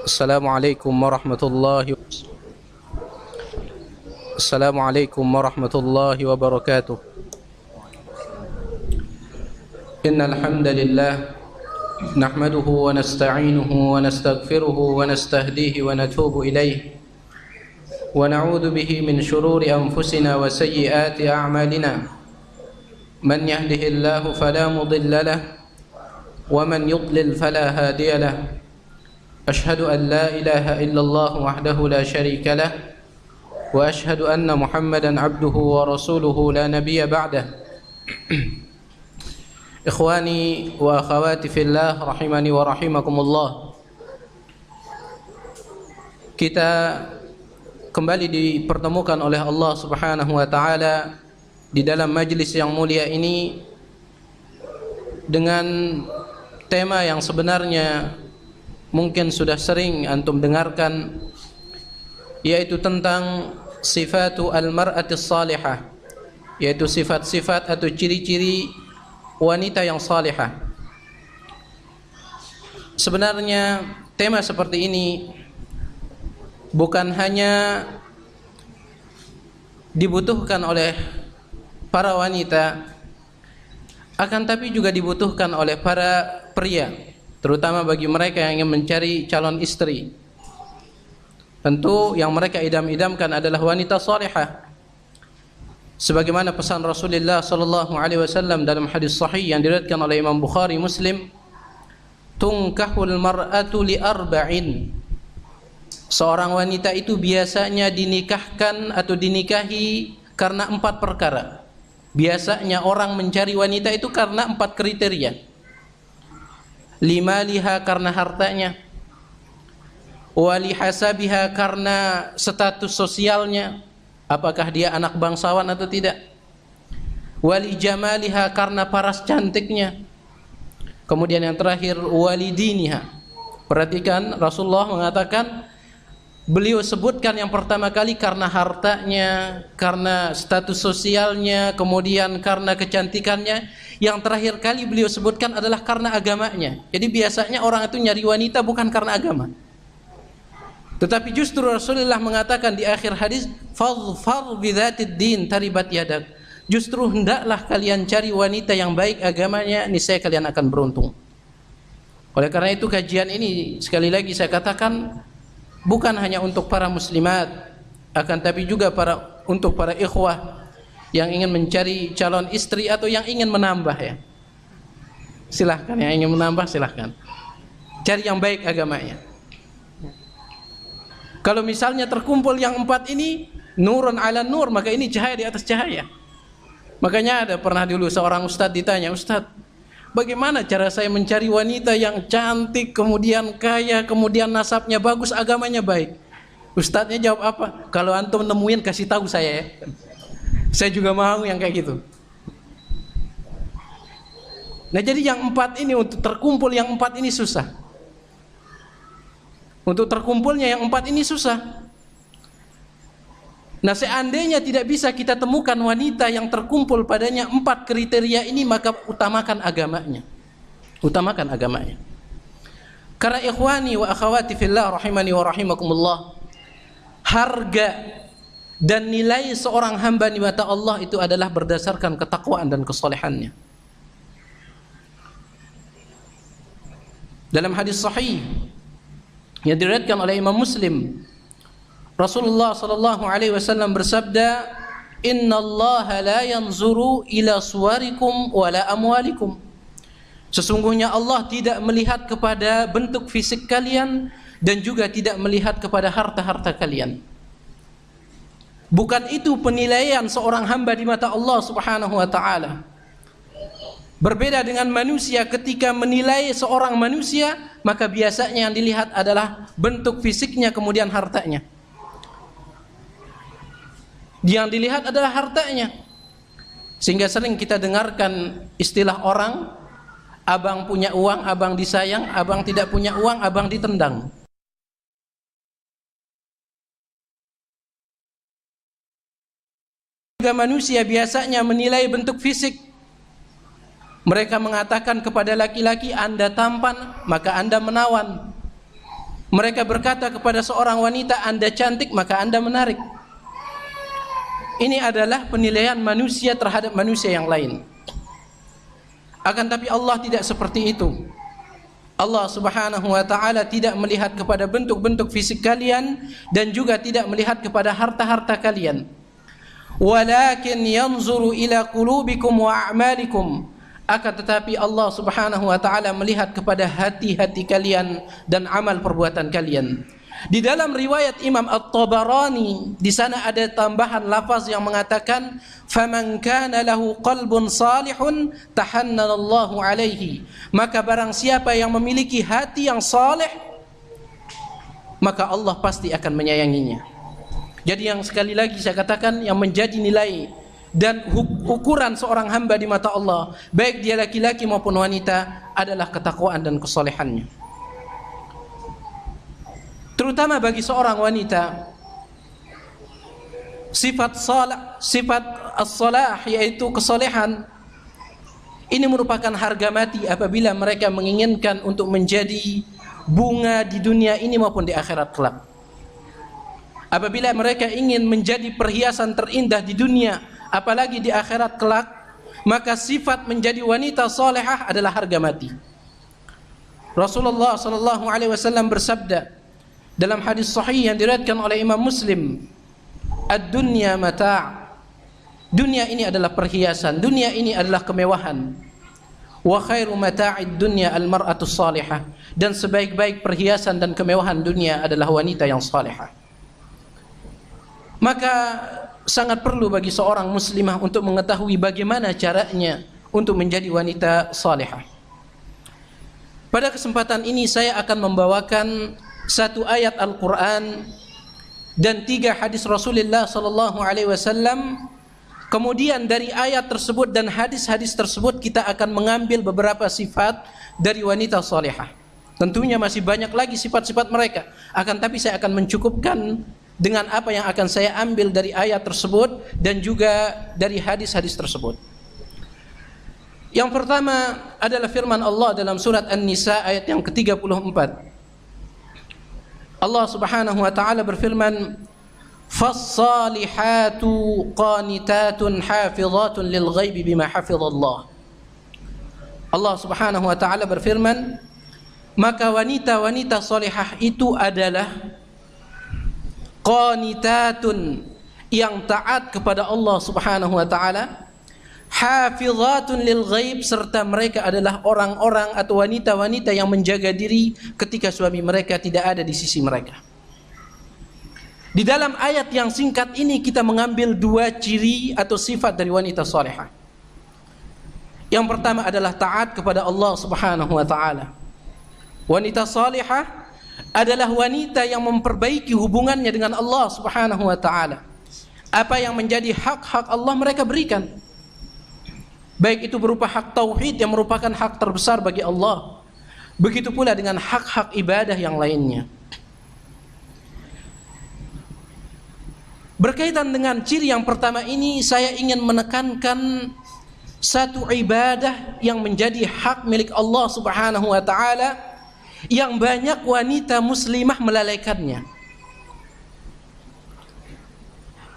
Assalamualaikum warahmatullahi Assalamualaikum warahmatullahi wabarakatuh. Innal hamdalillah nahmaduhu wa nasta'inuhu wa nastaghfiruhu wa nastahdihi wa natubu ilayh wa na'udzu bihi min shururi anfusina wa sayyiati a'malina. Man yahdihillahu fala mudilla lahu wa man yudlil fala hadiya lahu. Ashhadu an la ilaha illallah wahdahu la syarika lah wa ashhadu anna Muhammadan abduhu wa rasuluhu la nabiyya ba'dah. Ikhwani wa akhawati fillah rahimani wa rahimakumullah. Kita kembali dipertemukan oleh Allah Subhanahu wa taala di dalam majlis yang mulia ini dengan tema yang sebenarnya mungkin sudah sering antum dengarkan, yaitu tentang sifatu al-mar'atis salihah, yaitu sifat-sifat atau ciri-ciri wanita yang salihah. Sebenarnya tema seperti ini bukan hanya dibutuhkan oleh para wanita, akan tapi juga dibutuhkan oleh para pria, terutama bagi mereka yang ingin mencari calon istri. Tentu yang mereka idam-idamkan adalah wanita salihah, sebagaimana pesan Rasulullah sallallahu alaihi wasallam dalam hadis sahih yang diriwayatkan oleh Imam Bukhari, Muslim, tunkahul mar'atu li arba'in. Seorang wanita itu biasanya dinikahkan atau dinikahi karena 4 perkara. Biasanya orang mencari wanita itu karena 4 kriteria. Limaliha, karena hartanya, walihasabiha, karena status sosialnya, apakah dia anak bangsawan atau tidak, walijamaliha, karena paras cantiknya, kemudian yang terakhir walidiniha. Perhatikan, Rasulullah mengatakan, beliau sebutkan yang pertama kali karena hartanya, karena status sosialnya, kemudian karena kecantikannya. Yang terakhir kali beliau sebutkan adalah karena agamanya. Jadi biasanya orang itu nyari wanita bukan karena agama, tetapi justru Rasulullah mengatakan di akhir hadis, fadhfar bidzatid din taribat yadak. Justru hendaklah kalian cari wanita yang baik agamanya, niscaya kalian akan beruntung. Oleh karena itu kajian ini sekali lagi saya katakan bukan hanya untuk para muslimat, akan tapi juga untuk para ikhwah yang ingin mencari calon istri atau yang ingin menambah, ya. Silahkan, yang ingin menambah silahkan. Cari yang baik agamanya. Kalau misalnya terkumpul yang 4 ini, nurun ala nur, maka ini cahaya di atas cahaya. Makanya ada pernah dulu seorang ustadz ditanya, "Ustadz, bagaimana cara saya mencari wanita yang cantik, kemudian kaya, kemudian nasabnya bagus, agamanya baik?" Ustadznya jawab apa? "Kalau antum nemuin kasih tahu saya, ya. Saya juga mau yang kayak gitu." Nah, jadi yang 4 ini, untuk terkumpul yang 4 ini susah. Untuk terkumpulnya yang 4 ini susah. Nah, seandainya tidak bisa kita temukan wanita yang terkumpul padanya 4 kriteria ini, maka utamakan agamanya. Utamakan agamanya. Karena ikhwani wa akhawati fillah rahimani wa rahimakumullah, harga dan nilai seorang hamba di mata Allah itu adalah berdasarkan ketakwaan dan kesolehannya. Dalam hadis sahih yang diriwayatkan oleh Imam Muslim, Rasulullah sallallahu alaihi wasallam bersabda, "Innallaha la yanzuru ila suwarikum wala amwalikum." Sesungguhnya Allah tidak melihat kepada bentuk fisik kalian dan juga tidak melihat kepada harta-harta kalian. Bukan itu penilaian seorang hamba di mata Allah Subhanahu wa taala. Berbeda dengan manusia, ketika menilai seorang manusia, maka biasanya yang dilihat adalah bentuk fisiknya, kemudian hartanya. Yang dilihat adalah hartanya. Sehingga sering kita dengarkan istilah orang, abang punya uang, abang disayang, abang tidak punya uang, abang ditendang. Juga manusia biasanya menilai bentuk fisik. Mereka mengatakan kepada laki-laki, Anda tampan, maka Anda menawan. Mereka berkata kepada seorang wanita, Anda cantik, maka Anda menarik. Ini adalah penilaian manusia terhadap manusia yang lain. Akan tapi Allah tidak seperti itu. Allah Subhanahu wa ta'ala tidak melihat kepada bentuk-bentuk fisik kalian dan juga tidak melihat kepada harta-harta kalian. Walakin yanzuru ila qulubikum wa a'malikum. Akan tetapi Allah Subhanahu wa ta'ala melihat kepada hati-hati kalian dan amal perbuatan kalian. Di dalam riwayat Imam At-Tabarani, di sana ada tambahan lafaz yang mengatakan, "Faman kana lahu qalbun salihun tahannanallahu alaihi." Maka barang siapa yang memiliki hati yang saleh, maka Allah pasti akan menyayanginya. Jadi yang sekali lagi saya katakan, yang menjadi nilai dan ukuran seorang hamba di mata Allah, baik dia laki-laki maupun wanita, adalah ketakwaan dan kesolehannya. Terutama bagi seorang wanita, sifat as-salah, yaitu kesolehan, ini merupakan harga mati apabila mereka menginginkan untuk menjadi bunga di dunia ini maupun di akhirat kelak. Apabila mereka ingin menjadi perhiasan terindah di dunia, apalagi di akhirat kelak, maka sifat menjadi wanita salihah adalah harga mati. Rasulullah sallallahu alaihi wasallam bersabda dalam hadis sahih yang diriwayatkan oleh Imam Muslim, "Ad-dunya mata'." Dunia ini adalah perhiasan, dunia ini adalah kemewahan. Wa khairu mata'id dunya al-mar'atu salihah. Dan sebaik-baik perhiasan dan kemewahan dunia adalah wanita yang salihah. Maka sangat perlu bagi seorang muslimah untuk mengetahui bagaimana caranya untuk menjadi wanita salihah. Pada kesempatan ini saya akan membawakan satu ayat Al-Quran dan 3 hadis Rasulullah sallallahu alaihi wasallam. Kemudian dari ayat tersebut dan hadis-hadis tersebut kita akan mengambil beberapa sifat dari wanita salihah. Tentunya masih banyak lagi sifat-sifat mereka, akan tapi saya akan mencukupkan dengan apa yang akan saya ambil dari ayat tersebut dan juga dari hadis-hadis tersebut. Yang pertama adalah firman Allah dalam surat An-Nisa ayat yang ke-34. Allah Subhanahu wa ta'ala berfirman, "Fas-salihatu qanitatun hafizatun lil ghaibi bima hafizallah." Allah Subhanahu wa ta'ala berfirman, maka wanita-wanita salihah itu adalah qanitatun, yang taat kepada Allah Subhanahu wa ta'ala, hafizatun lil ghaib, serta mereka adalah orang-orang atau wanita-wanita yang menjaga diri ketika suami mereka tidak ada di sisi mereka. Di dalam ayat yang singkat ini kita mengambil 2 ciri atau sifat dari wanita salihah. Yang pertama adalah taat kepada Allah Subhanahu wa ta'ala. Wanita salihah adalah wanita yang memperbaiki hubungannya dengan Allah Subhanahu wa ta'ala. Apa yang menjadi hak-hak Allah mereka berikan, baik itu berupa hak tauhid yang merupakan hak terbesar bagi Allah, begitu pula dengan hak-hak ibadah yang lainnya. Berkaitan dengan ciri yang pertama ini, saya ingin menekankan satu ibadah yang menjadi hak milik Allah Subhanahu wa ta'ala, yang banyak wanita muslimah melalaikannya,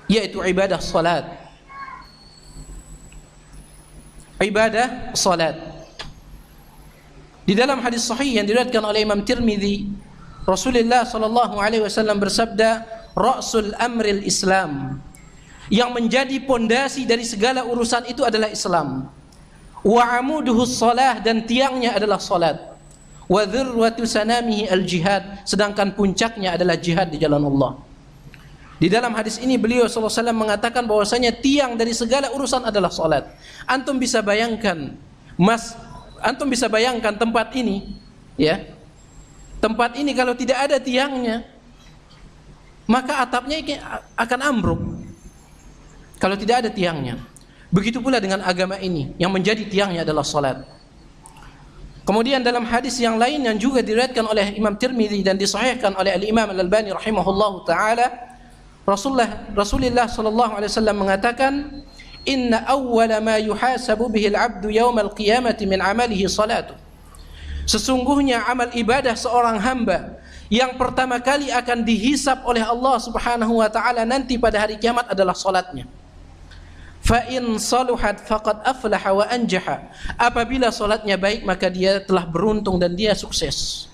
yaitu ibadah salat. Ibadah salat. Di dalam hadis sahih yang diriwayatkan oleh Imam Tirmidzi, Rasulullah sallallahu alaihi wasallam bersabda, "Ra'sul amril Islam." Yang menjadi pondasi dari segala urusan itu adalah Islam. Wa amuduhus salah, dan tiangnya adalah salat. Wa dzurwatu sanamihi al-jihad, sedangkan puncaknya adalah jihad di jalan Allah. Di dalam hadis ini beliau sallallahu alaihi wasallam mengatakan bahwasanya tiang dari segala urusan adalah salat. Antum bisa bayangkan, antum bisa bayangkan tempat ini, ya. Tempat ini kalau tidak ada tiangnya, maka atapnya akan ambruk. Kalau tidak ada tiangnya. Begitu pula dengan agama ini, yang menjadi tiangnya adalah salat. Kemudian dalam hadis yang lain yang juga diriwayatkan oleh Imam Tirmidzi dan disahihkan oleh Al-Imam Al-Albani rahimahullahu taala, Rasulullah sallallahu alaihi wasallam mengatakan, inna awwala ma yuhasabu bihi al-'abdu yawmal qiyamati min 'amalihi salatu. Sesungguhnya amal ibadah seorang hamba yang pertama kali akan dihisab oleh Allah Subhanahu wa taala nanti pada hari kiamat adalah salatnya. Fa in saluhat faqad aflaha wa anjaha. Apabila salatnya baik maka dia telah beruntung dan dia sukses.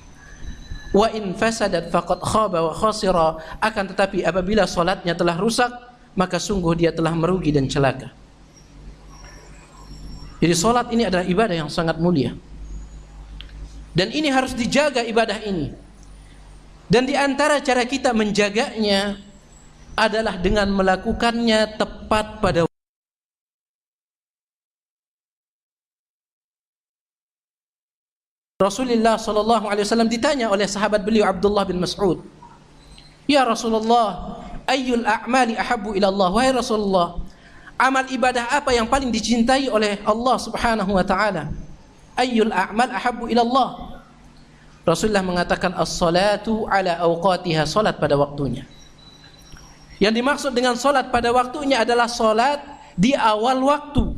Wa in fasadat faqad khaba wa khasira. Akan tetapi apabila salatnya telah rusak maka sungguh dia telah merugi dan celaka. Jadi salat ini adalah ibadah yang sangat mulia. Dan ini harus dijaga ibadah ini. Dan di antara cara kita menjaganya adalah dengan melakukannya tepat pada Rasulullah sallallahu alaihi wasallam ditanya oleh sahabat beliau Abdullah bin Mas'ud, "Ya Rasulullah, ayyul a'mali ahabbu ila Allah?" Wahai Rasulullah, amal ibadah apa yang paling dicintai oleh Allah Subhanahu wa taala? Ayyul a'mal ahabbu ila Allah? Rasulullah mengatakan as-salatu ala awqatiha, salat pada waktunya. Yang dimaksud dengan salat pada waktunya adalah salat di awal waktu.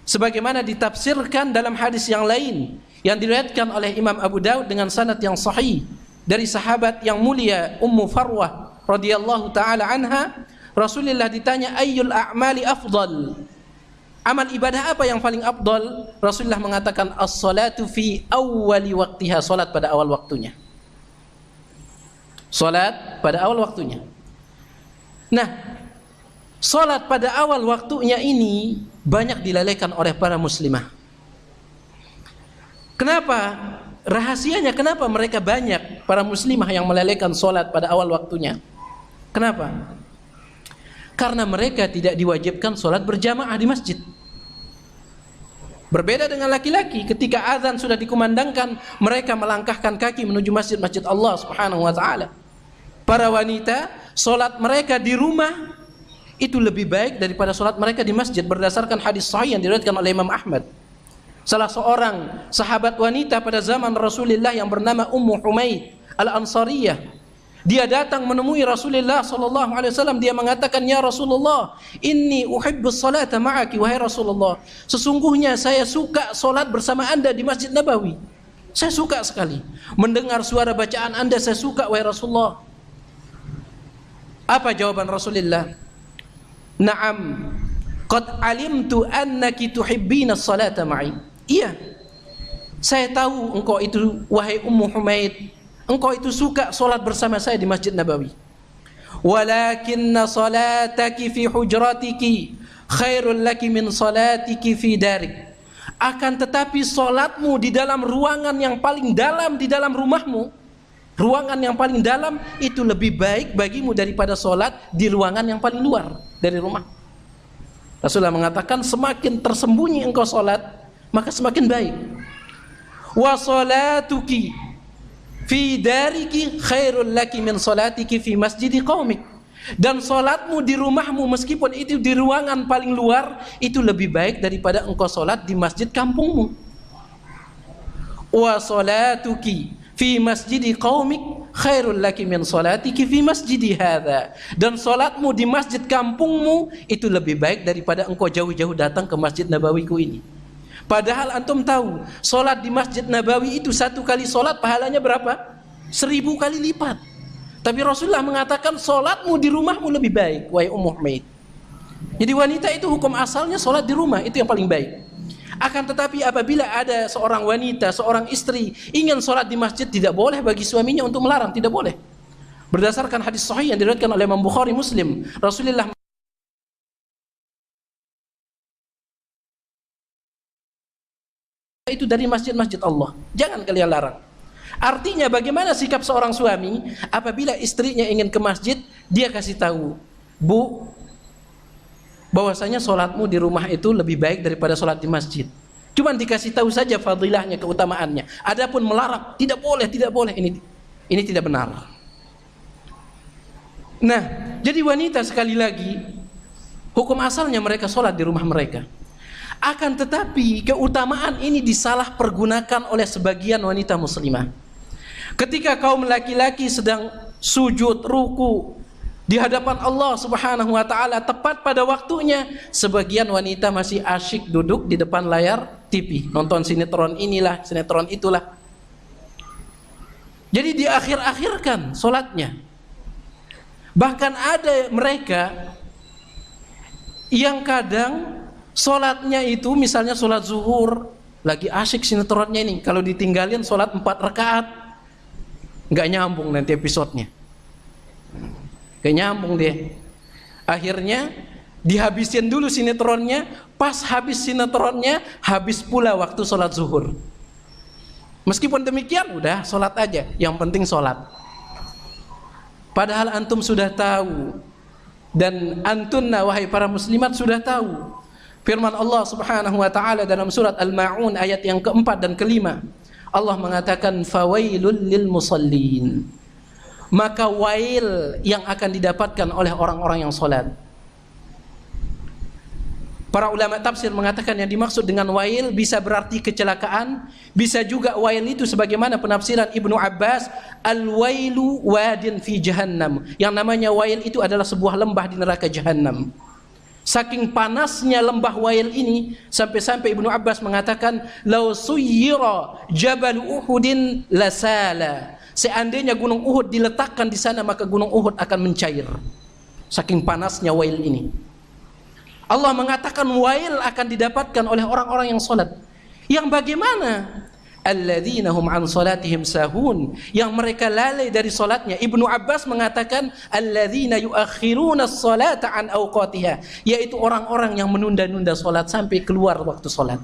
Sebagaimana ditafsirkan dalam hadis yang lain yang diriwayatkan oleh Imam Abu Daud dengan sanad yang sahih dari sahabat yang mulia Ummu Farwah radhiyallahu taala anha. Rasulullah ditanya ayyul a'mali afdal? Amal ibadah apa yang paling afdal? Rasulullah mengatakan as-salatu fi awwali waqtiha, salat pada awal waktunya. Salat pada awal waktunya. Nah, salat pada awal waktunya ini banyak dilalaikan oleh para muslimah. Kenapa? Rahasianya kenapa mereka banyak para muslimah yang melalaikan salat pada awal waktunya? Kenapa? Karena mereka tidak diwajibkan salat berjamaah di masjid. Berbeda dengan laki-laki, ketika azan sudah dikumandangkan, mereka melangkahkan kaki menuju masjid-masjid Allah Subhanahu wa taala. Para wanita, salat mereka di rumah itu lebih baik daripada salat mereka di masjid berdasarkan hadis sahih yang diriwayatkan oleh Imam Ahmad. Salah seorang sahabat wanita pada zaman Rasulullah yang bernama Ummu Humaid Al-Ansariyah, dia datang menemui Rasulullah sallallahu alaihi wasallam. Dia mengatakan, "Ya Rasulullah, inni uhibbus salata ma'aki." Wahai Rasulullah, sesungguhnya saya suka salat bersama Anda di Masjid Nabawi. Saya suka sekali mendengar suara bacaan Anda, saya suka wahai Rasulullah. Apa jawaban Rasulullah? "Na'am, qad alimtu annaki tuhibbina as-salata ma'i." Iya, saya tahu engkau itu wahai Ummu Humaid, engkau itu suka salat bersama saya di Masjid Nabawi. Walakinna salataki fi hujratiki khairul laki min salatiki fi darik. Akan tetapi salatmu di dalam ruangan yang paling dalam di dalam rumahmu, ruangan yang paling dalam itu lebih baik bagimu daripada salat di ruangan yang paling luar dari rumah. Rasulullah mengatakan semakin tersembunyi engkau salat maka semakin baik. Wa salatuki fi dariki khairul laki min salatiki fi masjidi qaumik. Dan salatmu di rumahmu meskipun itu di ruangan paling luar itu lebih baik daripada engkau salat di masjid kampungmu. Wa salatuki fi masjidi qaumik khairul laki min salatiki fi masjidi hadza. Dan salatmu di masjid kampungmu itu lebih baik daripada engkau jauh-jauh datang ke Masjid Nabawiku ini. Padahal antum tahu, solat di Masjid Nabawi itu satu kali solat pahalanya berapa? 1000 kali lipat. Tapi Rasulullah mengatakan solatmu di rumahmu lebih baik, wahai Ummu Humaid. Jadi wanita itu hukum asalnya solat di rumah, itu yang paling baik. Akan tetapi apabila ada seorang wanita, seorang istri ingin solat di masjid, tidak boleh bagi suaminya untuk melarang, tidak boleh. Berdasarkan hadis sahih yang diriwayatkan oleh Imam Bukhari Muslim, Rasulullah itu dari masjid-masjid Allah, jangan kalian larang. Artinya bagaimana sikap seorang suami apabila istrinya ingin ke masjid, dia kasih tahu, "Bu, bahwasanya sholatmu di rumah itu lebih baik daripada sholat di masjid." Cuman dikasih tahu saja fadilahnya, keutamaannya. Adapun melarang, tidak boleh, tidak boleh, ini tidak benar. Nah, jadi wanita sekali lagi hukum asalnya mereka sholat di rumah mereka. Akan tetapi keutamaan ini disalahpergunakan oleh sebagian wanita muslimah. Ketika kaum laki-laki sedang sujud, ruku, di hadapan Allah Subhanahu wa taala tepat pada waktunya, sebagian wanita masih asyik duduk di depan layar TV, nonton sinetron inilah, sinetron itulah. Jadi diakhir-akhirkan salatnya. Bahkan ada mereka yang kadang salatnya itu misalnya salat zuhur, lagi asyik sinetronnya ini, kalau ditinggalin salat 4 rakaat nggak nyambung nanti episodenya. Gak nyambung dia. Akhirnya dihabisin dulu sinetronnya. Pas habis sinetronnya, habis pula waktu sholat zuhur. Meskipun demikian, udah sholat aja. Yang penting sholat. Padahal antum sudah tahu, dan antunna wahai para muslimat sudah tahu, firman Allah Subhanahu wa taala dalam surat Al-Ma'un ayat yang keempat dan kelima. Allah mengatakan fawailul lil musallin. Maka wail yang akan didapatkan oleh orang-orang yang sholat. Para ulama tafsir mengatakan yang dimaksud dengan wail bisa berarti kecelakaan, bisa juga wail itu sebagaimana penafsiran Ibnu Abbas, al-wailu wadin fi jahannam. Yang namanya wail itu adalah sebuah lembah di neraka jahannam. Saking panasnya lembah wail ini, sampai-sampai Ibnu Abbas mengatakan, "Lau suyyira jabal Uhudin lasala." Seandainya gunung Uhud diletakkan di sana, maka gunung Uhud akan mencair. Saking panasnya wail ini. Allah mengatakan wail akan didapatkan oleh orang-orang yang salat. Yang bagaimana? Alladzina hum an salatihim sahun, yang mereka lalai dari salatnya. Ibnu Abbas mengatakan alladzina yuakhiruna as-salata an awqatiha, yaitu orang-orang yang menunda-nunda salat sampai keluar waktu salat.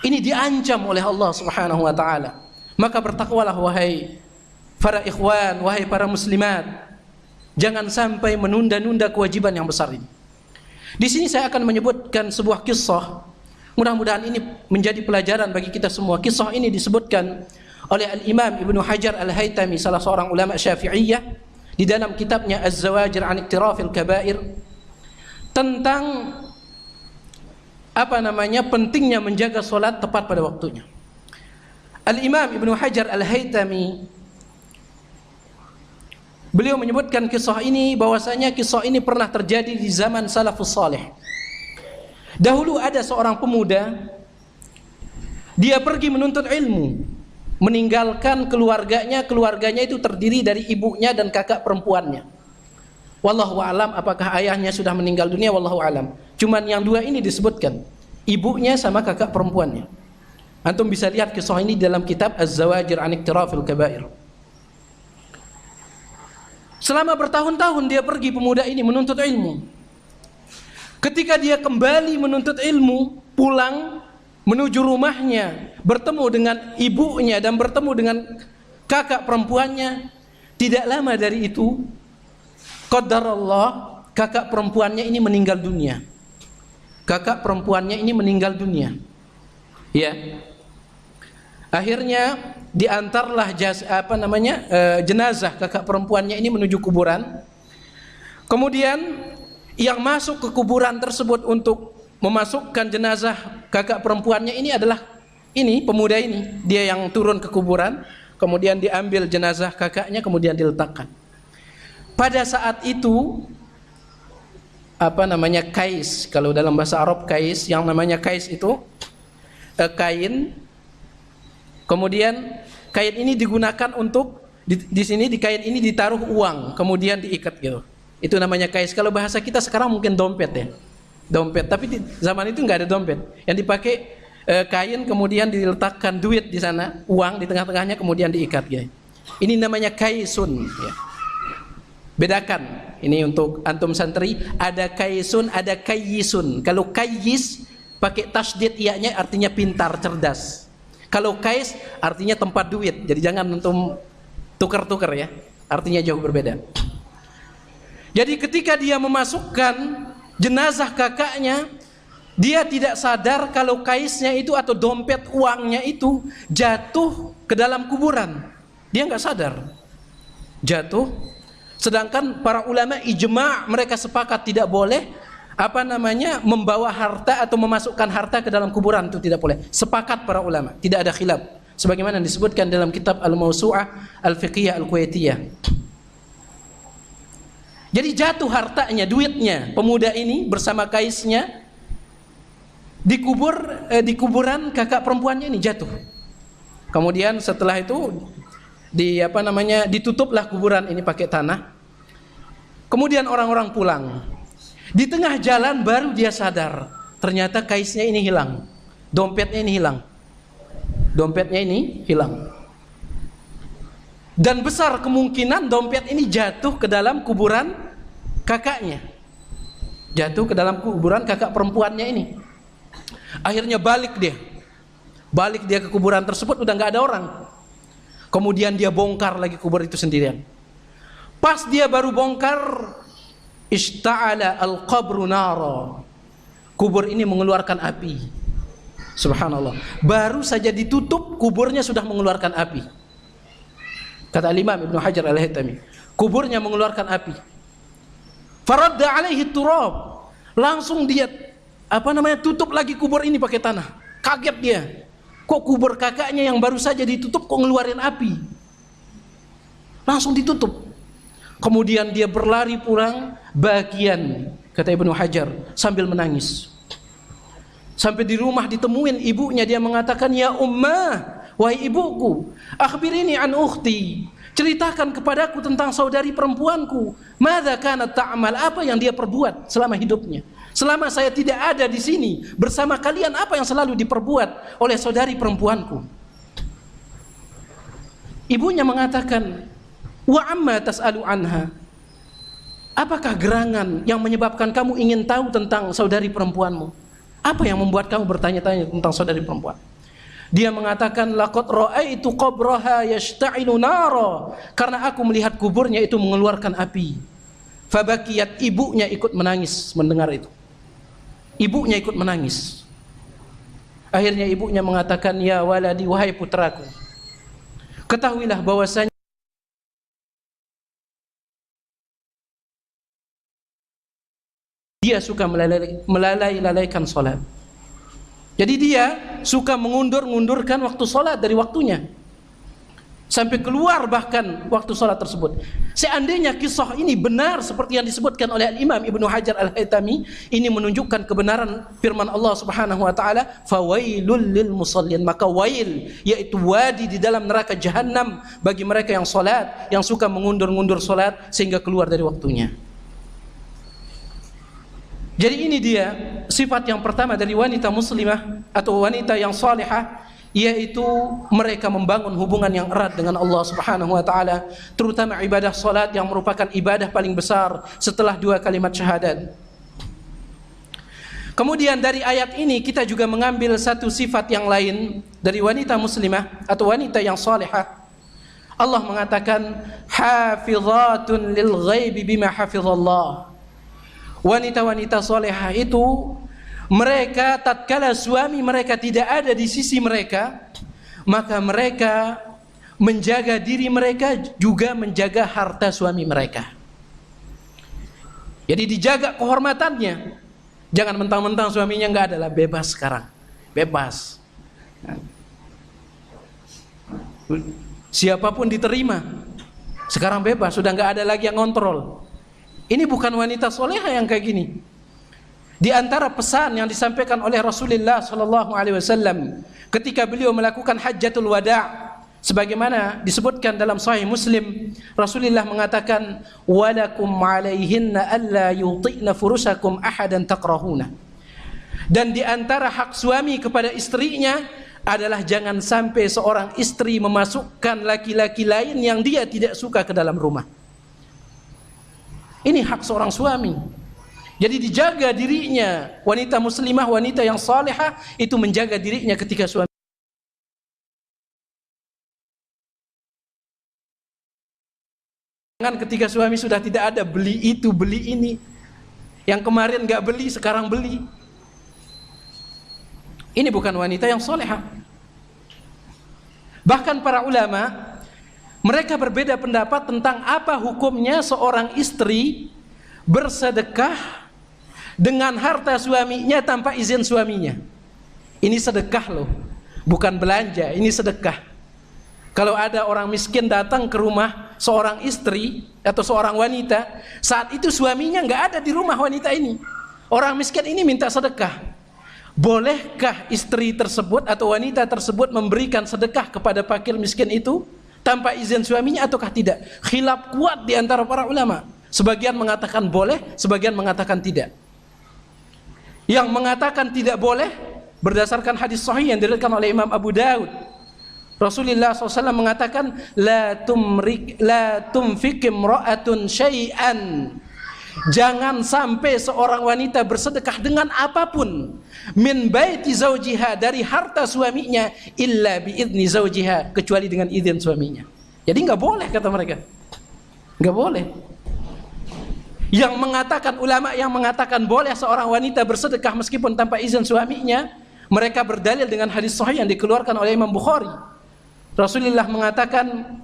Ini diancam oleh Allah Subhanahu wa taala. Maka bertakwalah wahai para ikhwan, wahai para muslimat, jangan sampai menunda-nunda kewajiban yang besar ini. Di sini saya akan menyebutkan sebuah kisah. Mudah-mudahan ini menjadi pelajaran bagi kita semua. Kisah ini disebutkan oleh Al-Imam Ibnu Hajar Al-Haytami, salah seorang ulama Syafi'iyah, di dalam kitabnya Az-Zawajir an Iktirafil Kabair, tentang pentingnya menjaga salat tepat pada waktunya. Al-Imam Ibnu Hajar Al-Haytami, beliau menyebutkan kisah ini, bahwasanya kisah ini pernah terjadi di zaman salafus salih. Dahulu ada seorang pemuda, dia pergi menuntut ilmu, meninggalkan keluarganya itu terdiri dari ibunya dan kakak perempuannya. Wallahu alam, apakah ayahnya sudah meninggal dunia, wallahu alam. Cuman yang dua ini disebutkan, ibunya sama kakak perempuannya. Antum bisa lihat kisah ini dalam kitab Az-Zawajir an Iktirafil Kabair. Selama bertahun-tahun dia pergi, pemuda ini menuntut ilmu. Ketika dia kembali menuntut ilmu, pulang menuju rumahnya, bertemu dengan ibunya dan bertemu dengan kakak perempuannya, tidak lama dari itu, qadarallah, kakak perempuannya ini meninggal dunia. Kakak perempuannya ini meninggal dunia. Ya. Akhirnya diantarlah jenazah kakak perempuannya ini menuju kuburan. Kemudian yang masuk ke kuburan tersebut untuk memasukkan jenazah kakak perempuannya ini adalah pemuda ini. Dia yang turun ke kuburan, kemudian diambil jenazah kakaknya, kemudian diletakkan. Pada saat itu kais, kalau dalam bahasa Arab kais, yang namanya kais itu kain. Kemudian kain ini digunakan untuk di sini, di kain ini ditaruh uang, kemudian diikat gitu. Itu namanya kais. Kalau bahasa kita sekarang mungkin dompet ya. Dompet, tapi di zaman itu enggak ada dompet. Yang dipakai kain, kemudian diletakkan duit di sana, uang di tengah-tengahnya, kemudian diikat gitu. Ini namanya kaisun ya. Bedakan. Ini untuk antum santri, ada kaisun, ada kayisun. Kalau kayis pakai tasdid iya-nya artinya pintar, cerdas. Kalau kais artinya tempat duit. Jadi jangan antum tukar-tukar ya. Artinya jauh berbeda. Jadi ketika dia memasukkan jenazah kakaknya, dia tidak sadar kalau kaisnya itu atau dompet uangnya itu jatuh ke dalam kuburan. Dia nggak sadar. Jatuh. Sedangkan para ulama ijma', mereka sepakat tidak boleh membawa harta atau memasukkan harta ke dalam kuburan, itu tidak boleh. Sepakat para ulama, tidak ada khilaf. Sebagaimana disebutkan dalam kitab Al-Mawsu'ah Al-Fiqhiyah Al-Kuwaitiyah. Jadi jatuh hartanya, duitnya pemuda ini bersama kaisnya di kuburan kakak perempuannya ini jatuh. Kemudian setelah itu ditutuplah kuburan ini pakai tanah. Kemudian orang-orang pulang. Di tengah jalan baru dia sadar, ternyata kaisnya ini hilang. Dompetnya ini hilang. Dompetnya ini hilang. Dan besar kemungkinan dompet ini jatuh ke dalam kuburan kakaknya. Jatuh ke dalam kuburan kakak perempuannya ini. Akhirnya balik dia ke kuburan tersebut, udah gak ada orang. Kemudian dia bongkar lagi kubur itu sendirian. Pas dia baru bongkar, ishta'ala al-qabru nara. Kubur ini mengeluarkan api. Subhanallah. Baru saja ditutup, kuburnya sudah mengeluarkan api. Kata Imam Ibnu Hajar Al-Haytami, kuburnya mengeluarkan api. Faradda alaihi turab. Langsung dia tutup lagi kubur ini pakai tanah. Kaget dia. Kok kubur kakaknya yang baru saja ditutup kok ngeluarin api? Langsung ditutup. Kemudian dia berlari pulang bagian, kata Ibnu Hajar, sambil menangis. Sampai di rumah ditemuin ibunya, dia mengatakan, "Ya ummah, wahai ibuku, akhbirini an ukhti, ceritakan kepadaku tentang saudari perempuanku. Madza kanat ta'mal, apa yang dia perbuat selama hidupnya? Selama saya tidak ada di sini bersama kalian, apa yang selalu diperbuat oleh saudari perempuanku?" Ibunya mengatakan, "Wa amma tas'alu anha?" Apakah gerangan yang menyebabkan kamu ingin tahu tentang saudari perempuanmu? Apa yang membuat kamu bertanya-tanya tentang saudari perempuan? Dia mengatakan, laqad ra'aitu qabraha yashta'ilu nara, karena aku melihat kuburnya itu mengeluarkan api. Fabakiyat, ibunya ikut menangis mendengar itu. Ibunya ikut menangis. Akhirnya ibunya mengatakan, "Ya waladi, wahai putraku, ketahuilah bahwasanya dia suka melalaikan salat." Jadi dia suka mengundurkan waktu salat dari waktunya, sampai keluar bahkan waktu salat tersebut. Seandainya kisah ini benar seperti yang disebutkan oleh Imam Ibnu Hajar Al-Haytami, ini menunjukkan kebenaran firman Allah Subhanahu wa taala, "Fawailul lil musallin", maka wail yaitu wadi di dalam neraka jahanam bagi mereka yang salat, yang suka mengundur-undur salat sehingga keluar dari waktunya. Jadi ini dia sifat yang pertama dari wanita muslimah atau wanita yang salihah, yaitu mereka membangun hubungan yang erat dengan Allah Subhanahu wa taala, terutama ibadah salat yang merupakan ibadah paling besar setelah dua kalimat syahadat. Kemudian dari ayat ini kita juga mengambil satu sifat yang lain dari wanita muslimah atau wanita yang salihah. Allah mengatakan, "Hafizatun lil ghaibi bima hafizallah." Wanita-wanita solehah itu mereka tatkala suami mereka tidak ada di sisi mereka, maka mereka menjaga diri mereka, juga menjaga harta suami mereka. Jadi dijaga kehormatannya. Jangan mentang-mentang suaminya nggak ada, lah bebas sekarang, bebas. Siapapun diterima. Sekarang bebas, sudah nggak ada lagi yang ngontrol. Ini bukan wanita soleha yang kayak gini. Di antara pesan yang disampaikan oleh Rasulullah sallallahu alaihi wasallam ketika beliau melakukan hajjatul wada', sebagaimana disebutkan dalam Sahih Muslim, Rasulullah mengatakan, "Walakum 'alaihinna alla yuti'na furusakum ahadan takrahuna." Dan di antara hak suami kepada istrinya adalah jangan sampai seorang istri memasukkan laki-laki lain yang dia tidak suka ke dalam rumah. Ini hak seorang suami. Jadi dijaga dirinya. Wanita muslimah, wanita yang salihah itu menjaga dirinya ketika suami. Jangan ketika suami sudah tidak ada, beli itu, beli ini. Yang kemarin gak beli, sekarang beli. Ini bukan wanita yang salihah. Bahkan para ulama, mereka berbeda pendapat tentang apa hukumnya seorang istri bersedekah dengan harta suaminya tanpa izin suaminya. Ini sedekah loh, bukan belanja, ini sedekah. Kalau ada orang miskin datang ke rumah seorang istri atau seorang wanita, saat itu suaminya nggak ada di rumah wanita ini. Orang miskin ini minta sedekah. Bolehkah istri tersebut atau wanita tersebut memberikan sedekah kepada fakir miskin itu tanpa izin suaminya ataukah tidak? Khilaf kuat di antara para ulama. Sebagian mengatakan boleh, sebagian mengatakan tidak. Yang mengatakan tidak boleh berdasarkan hadis sahih yang diriwayatkan oleh Imam Abu Daud. Rasulullah SAW mengatakan, la tumfik imra'atun syai'an. Jangan sampai seorang wanita bersedekah dengan apapun min baiti zaujiha, dari harta suaminya, illa biidzni zaujiha, kecuali dengan izin suaminya. Jadi nggak boleh, kata mereka, nggak boleh. Yang mengatakan, ulama yang mengatakan boleh seorang wanita bersedekah meskipun tanpa izin suaminya, mereka berdalil dengan hadis sahih yang dikeluarkan oleh Imam Bukhari. Rasulullah mengatakan,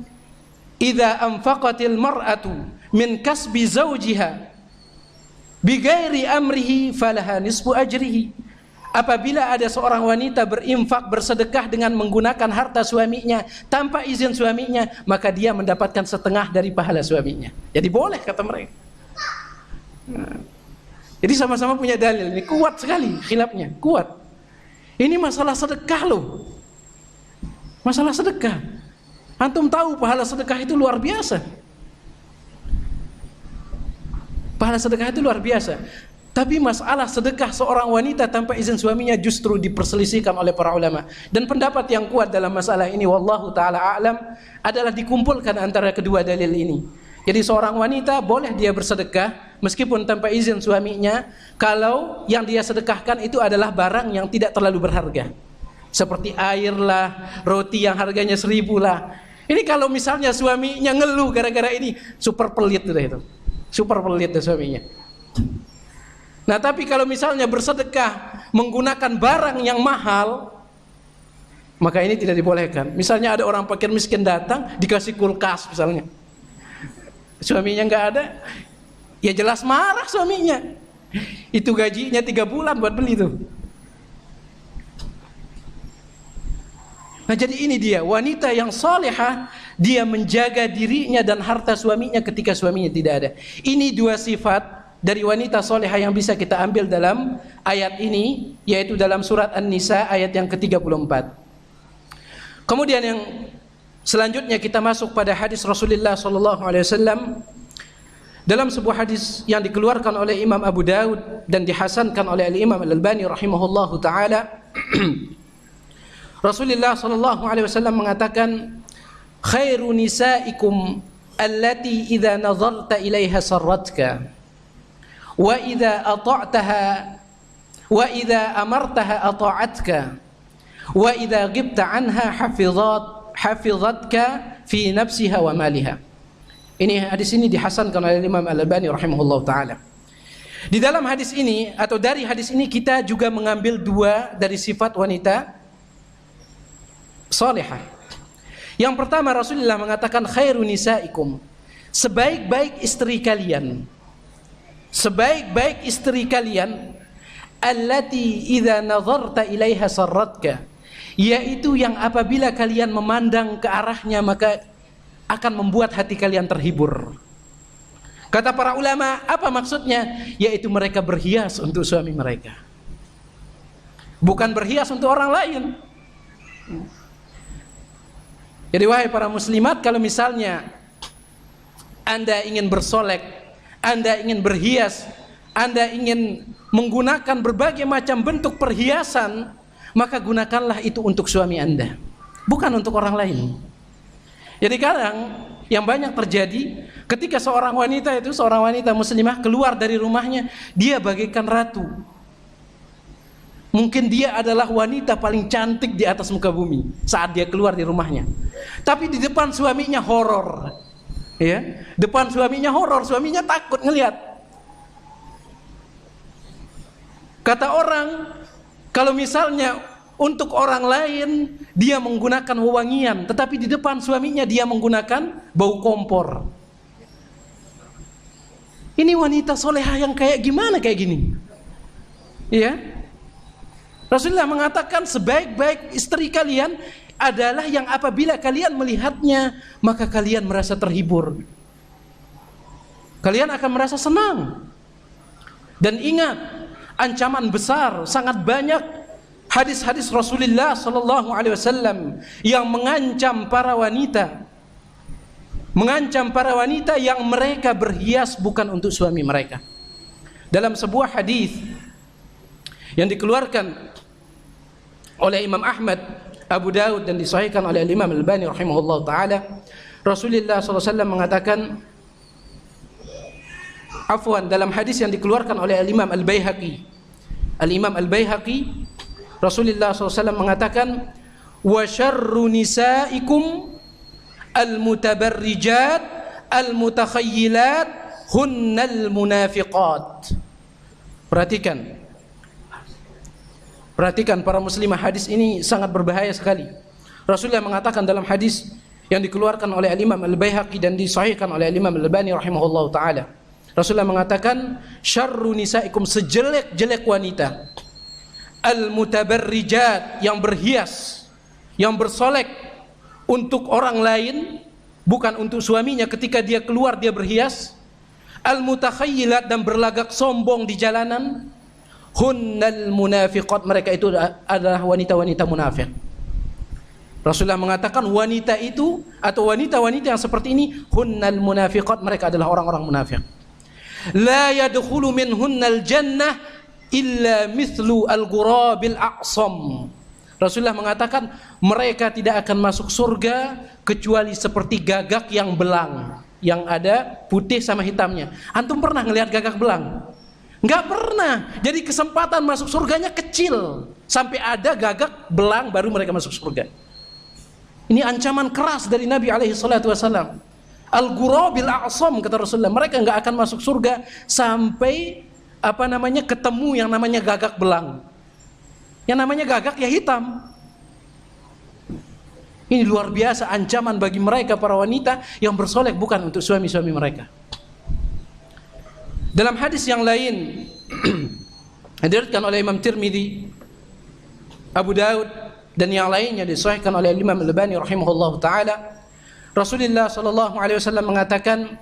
idza anfaqatil mar'atu min kasbi zawjiha bighairi amrihi falaha nisfu ajrihi. Apabila ada seorang wanita berinfak, bersedekah dengan menggunakan harta suaminya tanpa izin suaminya, maka dia mendapatkan setengah dari pahala suaminya. Jadi boleh, kata mereka. Jadi sama-sama punya dalil. Ini kuat sekali khilafnya, kuat. Ini masalah sedekah loh. Masalah sedekah. Antum tahu pahala sedekah itu luar biasa. Pahala sedekah itu luar biasa. Tapi masalah sedekah seorang wanita tanpa izin suaminya justru diperselisihkan oleh para ulama. Dan pendapat yang kuat dalam masalah ini, wallahu ta'ala a'lam, adalah dikumpulkan antara kedua dalil ini. Jadi seorang wanita boleh dia bersedekah meskipun tanpa izin suaminya, kalau yang dia sedekahkan itu adalah barang yang tidak terlalu berharga. Seperti air lah, roti yang harganya 1.000 lah. Ini kalau misalnya suaminya ngeluh gara-gara ini, super pelit itu. Super pelit itu suaminya. Nah, tapi kalau misalnya bersedekah menggunakan barang yang mahal, maka ini tidak dibolehkan. Misalnya ada orang fakir miskin datang, dikasih kulkas misalnya. Suaminya nggak ada, ya jelas marah suaminya. Itu gajinya 3 bulan buat beli itu. Nah, jadi ini dia wanita yang salihah, dia menjaga dirinya dan harta suaminya ketika suaminya tidak ada. Ini dua sifat dari wanita salihah yang bisa kita ambil dalam ayat ini, yaitu dalam surat An-Nisa ayat yang ke-34. Kemudian yang selanjutnya kita masuk pada hadis Rasulullah SAW. Dalam sebuah hadis yang dikeluarkan oleh Imam Abu Daud dan dihasankan oleh Imam Al-Albani rahimahullahu taala, Rasulullah SAW mengatakan, khairu nisaikum allati idza nazarta ilaiha sarratka wa idza ata'taha wa idza amartaha ata'atka wa idza ghibta anha hafizatka fi nafsiha wa maliha. Ini hadis ini dihasankan oleh Imam Al-Albani rahimahullahu taala. Di dalam hadis ini atau dari hadis ini kita juga mengambil dua dari sifat wanita salihah. Yang pertama, Rasulullah mengatakan khairu nisaikum, sebaik-baik istri kalian. Sebaik-baik istri kalian allati idza nazarta ilaiha sarratka, yaitu yang apabila kalian memandang ke arahnya maka akan membuat hati kalian terhibur. Kata para ulama, apa maksudnya? Yaitu mereka berhias untuk suami mereka, bukan berhias untuk orang lain. Jadi wahai para muslimat, kalau misalnya Anda ingin bersolek, Anda ingin berhias, Anda ingin menggunakan berbagai macam bentuk perhiasan, maka gunakanlah itu untuk suami Anda, bukan untuk orang lain. Jadi kadang yang banyak terjadi ketika seorang wanita muslimah keluar dari rumahnya, dia bagaikan ratu. Mungkin dia adalah wanita paling cantik di atas muka bumi saat dia keluar di rumahnya. Tapi di depan suaminya horor. Ya, depan suaminya horor, suaminya takut ngelihat. Kata orang, kalau misalnya untuk orang lain dia menggunakan wewangian, tetapi di depan suaminya dia menggunakan bau kompor. Ini wanita solehah yang kayak gimana kayak gini? Ya. Rasulullah mengatakan sebaik-baik istri kalian adalah yang apabila kalian melihatnya, maka kalian merasa terhibur. Kalian akan merasa senang. Dan ingat, ancaman besar, sangat banyak hadis-hadis Rasulullah sallallahu alaihi wasallam yang mengancam para wanita. Mengancam para wanita yang mereka berhias bukan untuk suami mereka. Dalam sebuah hadis yang dikeluarkan oleh Imam Ahmad, Abu Daud dan disahihkan oleh Imam Al-Albani rahimahullah taala, Rasulullah SAW mengatakan, dalam hadis yang dikeluarkan oleh Imam Al-Baihaqi, Al-Imam Al-Baihaqi, Rasulullah SAW mengatakan, wa syarru nisaikum al-mutabarrijat al-mutakhayyilat hunnal munafiqat. Perhatikan para muslimah, hadis ini sangat berbahaya sekali. Rasulullah mengatakan dalam hadis yang dikeluarkan oleh Imam Al-Baihaqi dan disahihkan oleh Imam Al-Albani rahimahullah taala, Rasulullah mengatakan, syarru nisaikum, sejelek-jelek wanita, al-mutabarrijat, yang berhias, yang bersolek untuk orang lain, bukan untuk suaminya. Ketika dia keluar dia berhias. Al-mutakhayyilat, dan berlagak sombong di jalanan. Hunnal munafiqat, mereka itu adalah wanita-wanita munafik. Rasulullah mengatakan wanita itu atau wanita-wanita yang seperti ini, hunnal munafiqat, mereka adalah orang-orang munafik. La yadkhulu minhunnal jannah illa mithlu al-ghurabil a'sam. Rasulullah mengatakan mereka tidak akan masuk surga kecuali seperti gagak yang belang, yang ada putih sama hitamnya. Antum pernah ngelihat gagak belang? Enggak pernah. Jadi kesempatan masuk surganya kecil. Sampai ada gagak belang baru mereka masuk surga. Ini ancaman keras dari Nabi alaihi salatu wasallam. Al-ghurabil a'sam, kata Rasulullah, mereka enggak akan masuk surga sampai ketemu yang namanya gagak belang. Yang namanya gagak ya hitam. Ini luar biasa ancaman bagi mereka para wanita yang bersolek bukan untuk suami-suami mereka. Dalam hadis yang lain diriwayatkan oleh Imam Tirmidzi, Abu Daud dan yang lainnya, disahihkan oleh Imam Al-Albani rahimahullahu taala, Rasulullah sallallahu alaihi wasallam mengatakan,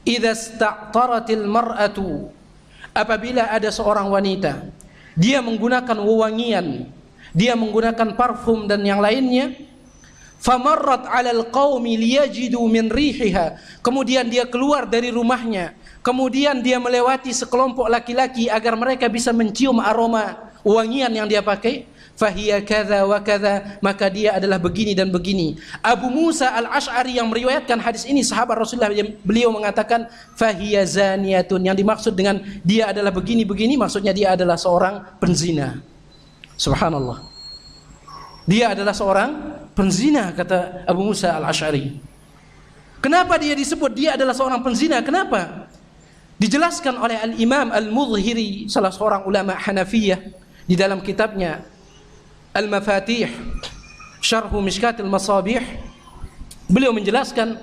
"Idza ista'taratil mar'atu", apabila ada seorang wanita dia menggunakan wewangian, dia menggunakan parfum dan yang lainnya, famarrat 'alal qaumi liyajidu min rihiha, kemudian dia keluar dari rumahnya, kemudian dia melewati sekelompok laki-laki agar mereka bisa mencium aroma wangian yang dia pakai, fahiya kadza wa kadza, maka dia adalah begini dan begini. Abu Musa Al-Asy'ari yang meriwayatkan hadis ini, sahabat Rasulullah, beliau mengatakan fahiya zaniyatun, yang dimaksud dengan dia adalah begini-begini, maksudnya dia adalah seorang penzina. Subhanallah, dia adalah seorang penzina, kata Abu Musa Al-Asy'ari. Kenapa dia disebut dia adalah seorang penzina? Kenapa? Dijelaskan oleh Al-Imam Al-Mudhhiri, salah seorang ulama Hanafiyah, di dalam kitabnya Al-Mafatih Syarhu Mishkatil Masabih. Beliau menjelaskan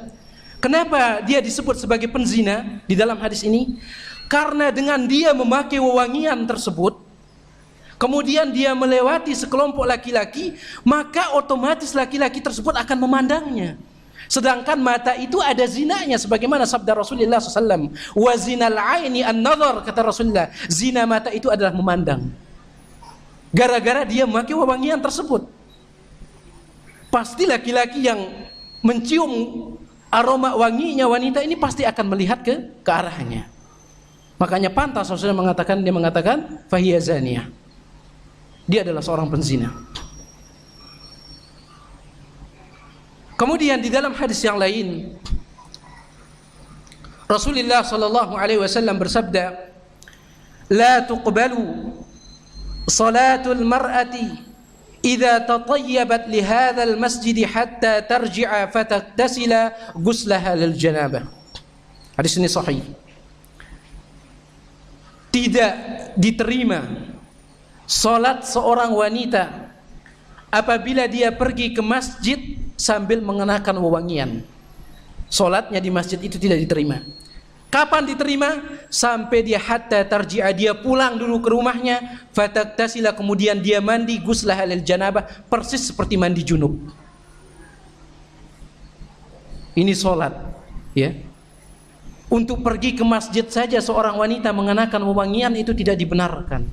kenapa dia disebut sebagai penzina di dalam hadis ini. Karena dengan dia memakai wewangian tersebut, kemudian dia melewati sekelompok laki-laki, maka otomatis laki-laki tersebut akan memandangnya. Sedangkan mata itu ada zinanya, sebagaimana sabda Rasulullah SAW, wa zinal aini an-nazar, kata Rasulullah, zina mata itu adalah memandang. Gara-gara dia memakai wewangian tersebut, pasti laki-laki yang mencium aroma wanginya wanita ini pasti akan melihat ke arahnya. Makanya pantas Rasulullah mengatakan fahiya zaniyah, dia adalah seorang penzina. Kemudian di dalam hadis yang lain, Rasulullah sallallahu alaihi wasallam bersabda, la tuqbalu salatul mar'ati idza tatayyabat li hadzal masjid hatta tarji'a fataktasila ghuslaha lil janabah. Hadis ini sahih. Tidak diterima salat seorang wanita apabila dia pergi ke masjid sambil mengenakan wewangian. Salatnya di masjid itu tidak diterima. Kapan diterima? Sampai dia hatta tarji'a, dia pulang dulu ke rumahnya, fataktasila, kemudian dia mandi, ghuslaha lil janabah, persis seperti mandi junub. Ini salat, ya. Untuk pergi ke masjid saja seorang wanita mengenakan wewangian itu tidak dibenarkan.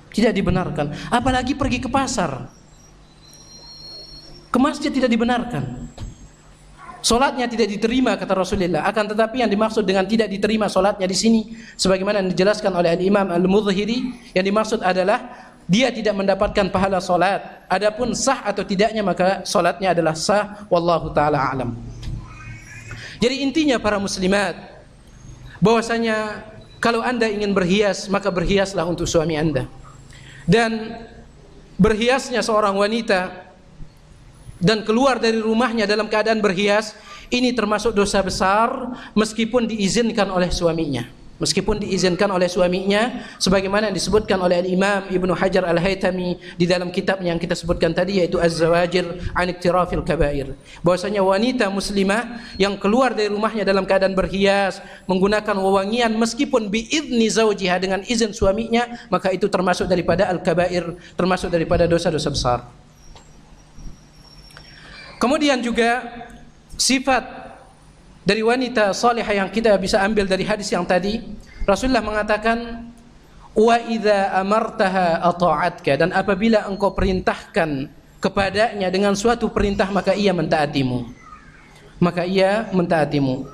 Tidak dibenarkan. Apalagi pergi ke pasar. Ke masjid tidak dibenarkan. Salatnya tidak diterima kata Rasulullah. Akan tetapi yang dimaksud dengan tidak diterima salatnya di sini, sebagaimana yang dijelaskan oleh Al-Imam Al-Mudhhiri, yang dimaksud adalah dia tidak mendapatkan pahala salat. Adapun sah atau tidaknya maka salatnya adalah sah. Wallahu taala alam. Jadi intinya para muslimat, bahwasanya kalau Anda ingin berhias, maka berhiaslah untuk suami Anda. Dan berhiasnya seorang wanita dan keluar dari rumahnya dalam keadaan berhias, ini termasuk dosa besar meskipun diizinkan oleh suaminya. Meskipun diizinkan oleh suaminya, sebagaimana yang disebutkan oleh Imam Ibnu Hajar Al-Haytami di dalam kitabnya yang kita sebutkan tadi, yaitu Az-Zawajir an Iktirafil Kabair. Bahwasanya wanita muslimah yang keluar dari rumahnya dalam keadaan berhias, menggunakan wewangian meskipun biizni zaujiha, dengan izin suaminya, maka itu termasuk daripada al-kabair, termasuk daripada dosa-dosa besar. Kemudian juga sifat dari wanita salihah yang kita bisa ambil dari hadis yang tadi, Rasulullah mengatakan, wa idza amartaha ata'atka, dan apabila engkau perintahkan kepadanya dengan suatu perintah maka ia mentaatimu. Maka ia mentaatimu.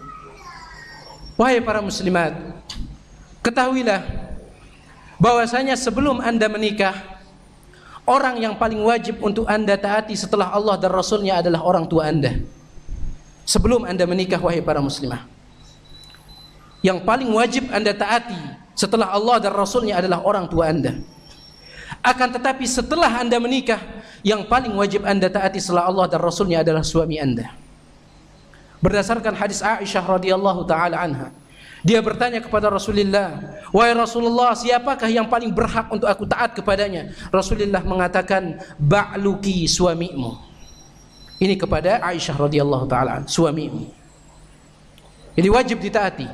Wahai para muslimat, ketahuilah bahwasanya sebelum Anda menikah, orang yang paling wajib untuk Anda taati setelah Allah dan Rasulnya adalah orang tua Anda. Sebelum Anda menikah, wahai para muslimah, yang paling wajib Anda taati setelah Allah dan Rasulnya adalah orang tua Anda. Akan tetapi setelah Anda menikah, yang paling wajib Anda taati setelah Allah dan Rasulnya adalah suami Anda. Berdasarkan hadis Aisyah radhiyallahu taala anha, dia bertanya kepada Rasulullah, wahai Rasulullah, siapakah yang paling berhak untuk aku taat kepadanya? Rasulullah mengatakan, ba'luki, suamimu. Ini kepada Aisyah radhiyallahu taala, suamimu. Jadi wajib ditaati.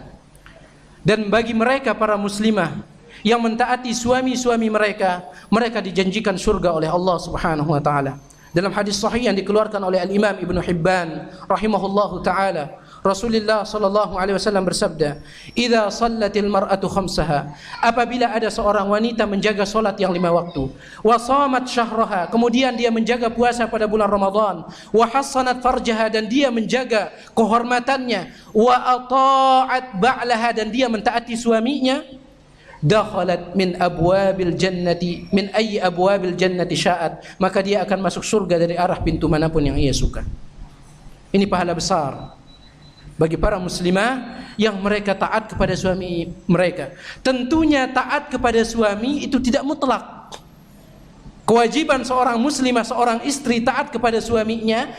Dan bagi mereka para muslimah yang mentaati suami-suami mereka, mereka dijanjikan surga oleh Allah Subhanahu wa taala. Dalam hadis sahih yang dikeluarkan oleh Al-Imam Ibnu Hibban rahimahullahu taala, Rasulullah sallallahu alaihi wasallam bersabda, "Idza shallatil mar'atu khamsaha", apabila ada seorang wanita menjaga salat yang 5 waktu, wa shamat syahraha, kemudian dia menjaga puasa pada bulan Ramadan, wa hassanat farjaha, dan dia menjaga kehormatannya, wa ata'at ba'laha, dan dia mentaati suaminya, dakhalat min abwabil jannati min ayyi abwabil jannati sya'at, maka dia akan masuk surga dari arah pintu manapun yang ia suka. Ini pahala besar bagi para muslimah yang mereka taat kepada suami mereka. Tentunya taat kepada suami itu tidak mutlak. Kewajiban seorang muslimah, seorang istri taat kepada suaminya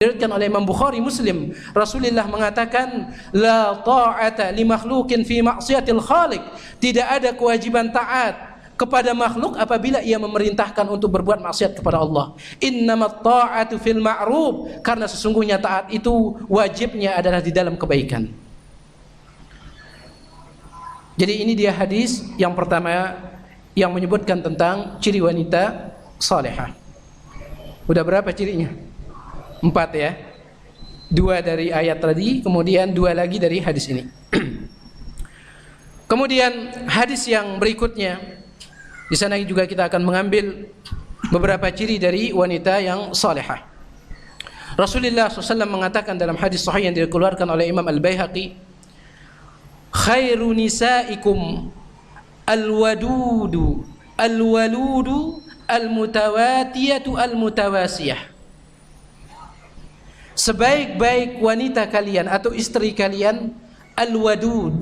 diriwayatkan oleh Imam Bukhari, Muslim. Rasulullah mengatakan, la ta'ata li makhluqin fi ma'siyatil khaliq, tidak ada kewajiban taat kepada makhluk apabila ia memerintahkan untuk berbuat maksiat kepada Allah. Innamat ta'atu fil ma'ruf, karena sesungguhnya taat itu wajibnya adalah di dalam kebaikan. Jadi ini dia hadis yang pertama yang menyebutkan tentang ciri wanita salihah. Udah berapa cirinya? 4 ya. 2 dari ayat tadi, kemudian 2 lagi dari hadis ini. Kemudian hadis yang berikutnya, di sana juga kita akan mengambil beberapa ciri dari wanita yang salihah. Rasulullah SAW mengatakan dalam hadis sahih yang dikeluarkan oleh Imam Al-Baihaqi, khairu nisaikum al-wadudu al-waludu al-mutawatiyatu al-mutawasiyah. Sebaik-baik wanita kalian atau istri kalian al-wadud,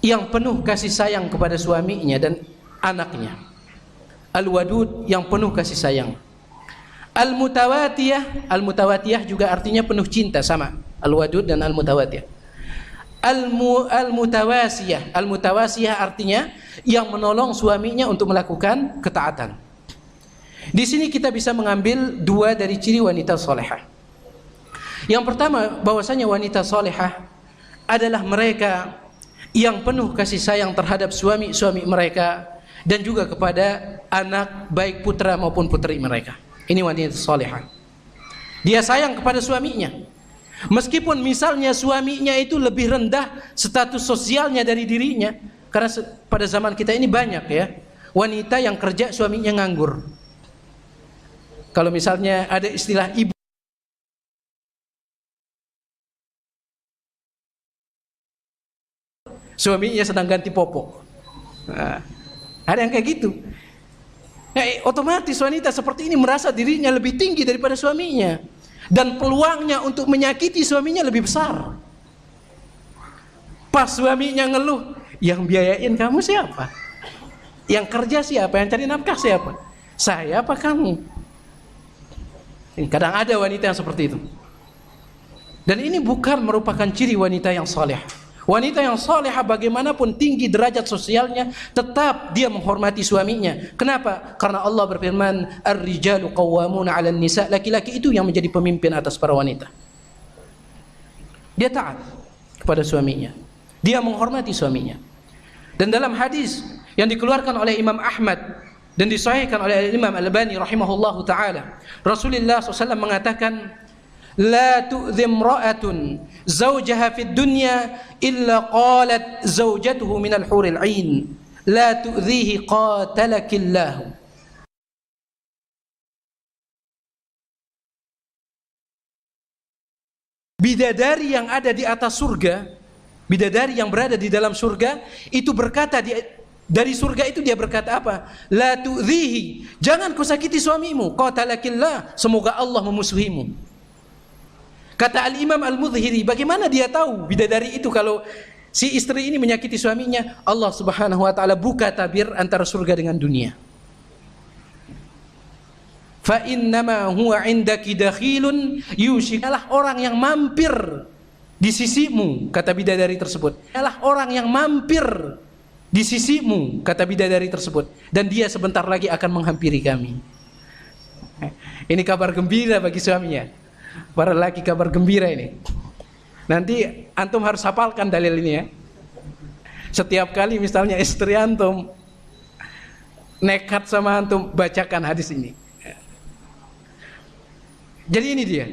yang penuh kasih sayang kepada suaminya dan anaknya. Al-wadud, yang penuh kasih sayang. Al-mutawatiyah, al-mutawatiyah juga artinya penuh cinta, sama al-wadud dan al-mutawatiyah. Al-mutawasiyah, al-mutawasiyah artinya yang menolong suaminya untuk melakukan ketaatan. Di sini kita bisa mengambil 2 dari ciri wanita salihah. Yang pertama, bahwasanya wanita salihah adalah mereka yang penuh kasih sayang terhadap suami-suami mereka, dan juga kepada anak baik putra maupun putri mereka. Ini wanita salihah. Dia sayang kepada suaminya. Meskipun misalnya suaminya itu lebih rendah status sosialnya dari dirinya, karena pada zaman kita ini banyak ya wanita yang kerja suaminya nganggur. Kalau misalnya ada istilah ibu, suaminya sedang ganti popok. Nah, ada yang kayak gitu. Nah, otomatis wanita seperti ini merasa dirinya lebih tinggi daripada suaminya, dan peluangnya untuk menyakiti suaminya lebih besar. Pas suaminya ngeluh, yang biayain kamu siapa? Yang kerja siapa? Yang cari nafkah siapa? Saya apa kamu? Kadang ada wanita yang seperti itu. Dan ini bukan merupakan ciri wanita yang saleh. Wanita yang salehah bagaimanapun tinggi derajat sosialnya, tetap dia menghormati suaminya. Kenapa? Karena Allah berfirman, "Ar-rijalu qawwamuna 'alan nisa." Laki-laki itu yang menjadi pemimpin atas para wanita. Dia taat kepada suaminya. Dia menghormati suaminya. Dan dalam hadis yang dikeluarkan oleh Imam Ahmad dan disahihkan oleh Imam Al-Albani rahimahullahu taala, Rasulullah SAW mengatakan, "La tu'dhi imra'atun zawjaha fid dunya illa qalat zawjatuhu minal huril 'ain, la tu'dhihi qatalakillah." Bidadari yang ada di atas surga, bidadari yang berada di dalam surga itu berkata dari surga itu dia berkata apa? La tu'dhihi, jangan kau sakiti suamimu, qatalakillah, semoga Allah memusuhimu. Kata Al-Imam Al-Mudhiri, bagaimana dia tahu bidadari itu kalau si istri ini menyakiti suaminya? Allah Subhanahu wa taala buka tabir antara surga dengan dunia. Fa innama huwa 'indaki dakhilun yushikalah, orang yang mampir di sisimu, kata bidadari tersebut. Adalah orang yang mampir di sisimu, kata bidadari tersebut, dan dia sebentar lagi akan menghampiri kami. Ini kabar gembira bagi suaminya. Para laki kabar gembira ini. Nanti antum harus hafalkan dalil ini ya. Setiap kali misalnya istri antum nekat sama antum, bacakan hadis ini. Jadi ini dia.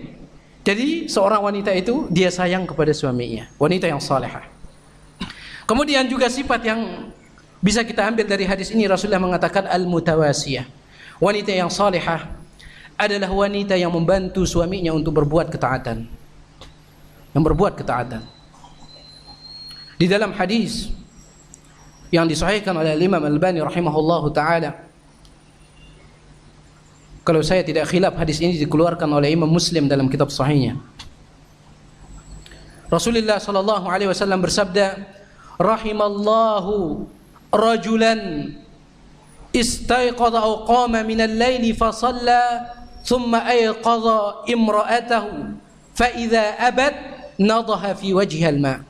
Jadi seorang wanita itu dia sayang kepada suaminya, wanita yang salehah. Kemudian juga sifat yang bisa kita ambil dari hadis ini, Rasulullah mengatakan al-mutawasiyah. Wanita yang salehah adalah wanita yang membantu suaminya untuk berbuat ketaatan. Yang berbuat ketaatan. Di dalam hadis yang disahihkan oleh Imam Al-Albani rahimahullahu taala, kalau saya tidak khilaf hadis ini dikeluarkan oleh Imam Muslim dalam kitab sahihnya. Rasulullah sallallahu alaihi wasallam bersabda, rahimallahu rajulan istayqadha aw qama min al-laili fa shalla thumma ayqadha imra'atahu fa idza abat nadaha fi wajhiha al-ma.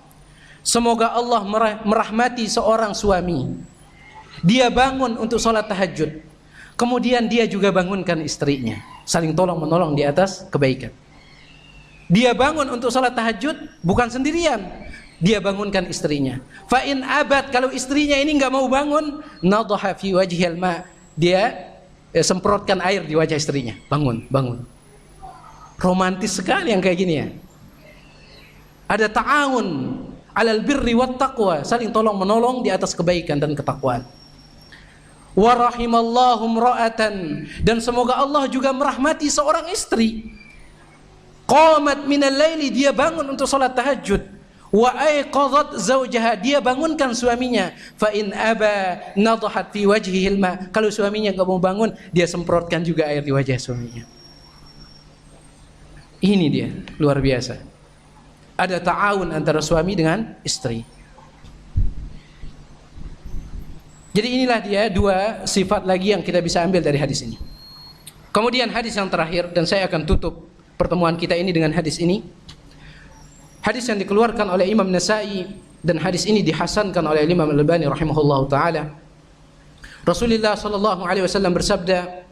Semoga Allah merahmati seorang suami, dia bangun untuk salat tahajud, kemudian dia juga bangunkan istrinya, saling tolong menolong di atas kebaikan. Dia bangun untuk salat tahajud bukan sendirian, dia bangunkan istrinya. Fa in abad, kalau istrinya ini enggak mau bangun, nadaha fi wajhil ma, dia semprotkan air di wajah istrinya. Bangun, bangun. Romantis sekali yang kayak gini ya. Ada ta'awun 'alal birri wat taqwa, saling tolong menolong di atas kebaikan dan ketakwaan. Wa rahimallahu imra'atan, dan semoga Allah juga merahmati seorang istri. Qamat minal laili, dia bangun untuk salat tahajud. Wa ayqadhat zawjaha, dia bangunkan suaminya. Fa in aba nadahat fi wajhihil ma, kalau suaminya enggak mau bangun, dia semprotkan juga air di wajah suaminya. Ini dia, luar biasa. Ada ta'awun antara suami dengan istri. Jadi inilah dia dua sifat lagi yang kita bisa ambil dari hadis ini. Kemudian hadis yang terakhir, dan saya akan tutup pertemuan kita ini dengan hadis ini. Hadis yang dikeluarkan oleh Imam Nasa'i, dan hadis ini dihasankan oleh Imam Al-Albani rahimahullahu taala. Rasulullah sallallahu alaihi wasallam bersabda,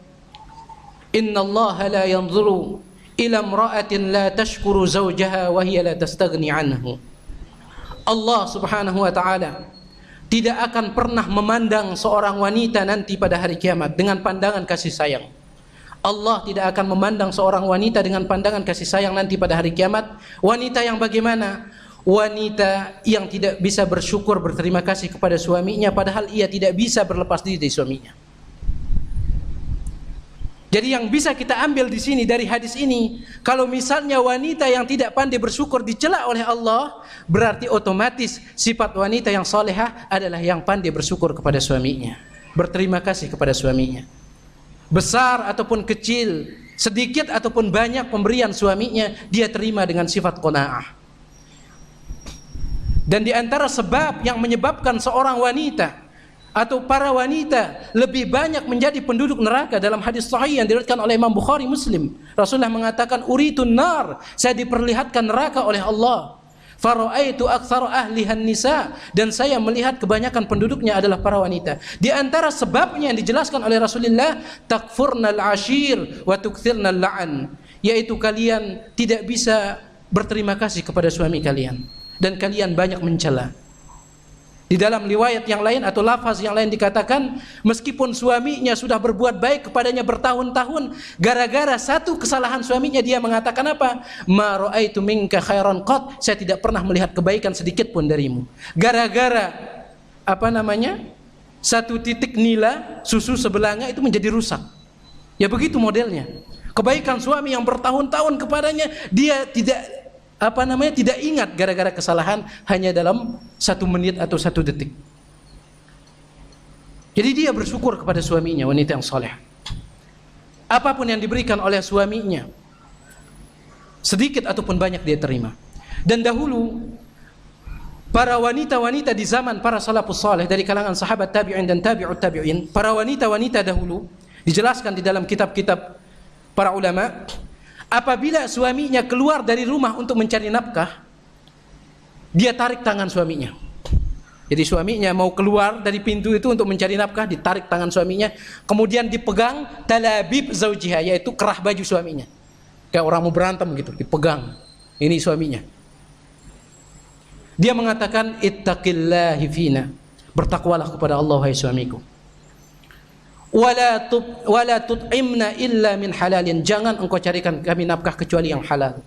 "Innallaha la yanzuru ila imra'atin la tashkuru zawjaha wa hiya la tastaghni anhu." Allah Subhanahu wa taala tidak akan pernah memandang seorang wanita nanti pada hari kiamat dengan pandangan kasih sayang. Allah tidak akan memandang seorang wanita dengan pandangan kasih sayang nanti pada hari kiamat. Wanita yang bagaimana? Wanita yang tidak bisa bersyukur, berterima kasih kepada suaminya, padahal ia tidak bisa berlepas diri dari suaminya. Jadi yang bisa kita ambil di sini dari hadis ini, kalau misalnya wanita yang tidak pandai bersyukur dicela oleh Allah, berarti otomatis sifat wanita yang salehah adalah yang pandai bersyukur kepada suaminya, berterima kasih kepada suaminya. Besar ataupun kecil, sedikit ataupun banyak pemberian suaminya, dia terima dengan sifat qanaah. Dan di antara sebab yang menyebabkan seorang wanita atau para wanita lebih banyak menjadi penduduk neraka, dalam hadis sahih yang diriwayatkan oleh Imam Bukhari, Muslim, Rasulullah mengatakan, uritun nar, saya diperlihatkan neraka oleh Allah. Fara'aitu aktsara ahlihan nisa, dan saya melihat kebanyakan penduduknya adalah para wanita. Di antara sebabnya yang dijelaskan oleh Rasulullah, takfurnal ashir wa tukthirnal la'an, yaitu kalian tidak bisa berterima kasih kepada suami kalian dan kalian banyak mencela. Di dalam riwayat yang lain atau lafaz yang lain dikatakan, meskipun suaminya sudah berbuat baik kepadanya bertahun-tahun, gara-gara satu kesalahan suaminya dia mengatakan apa? Ma ra'aitu minka khairan qat, saya tidak pernah melihat kebaikan sedikit pun darimu. Gara-gara satu titik nila susu sebelanga itu menjadi rusak. Ya begitu modelnya. Kebaikan suami yang bertahun-tahun kepadanya dia tidak ingat gara-gara kesalahan hanya dalam 1 menit atau 1 detik. Jadi dia bersyukur kepada suaminya, wanita yang saleh. Apapun yang diberikan oleh suaminya, sedikit ataupun banyak dia terima. Dan dahulu para wanita-wanita di zaman para salafus saleh dari kalangan sahabat tabi'in dan tabi'ut tabi'in, para wanita-wanita dahulu dijelaskan di dalam kitab-kitab para ulama, apabila suaminya keluar dari rumah untuk mencari nafkah, dia tarik tangan suaminya. Jadi suaminya mau keluar dari pintu itu untuk mencari nafkah, ditarik tangan suaminya, kemudian dipegang talabib zaujiha, yaitu kerah baju suaminya. Kayak orang mau berantem gitu, dipegang. Ini suaminya. Dia mengatakan, ittaqillahi fina, bertakwalah kepada Allah wahai suamiku. Wala tut'imna illa min halalin, jangan engkau carikan kami nafkah kecuali yang halal.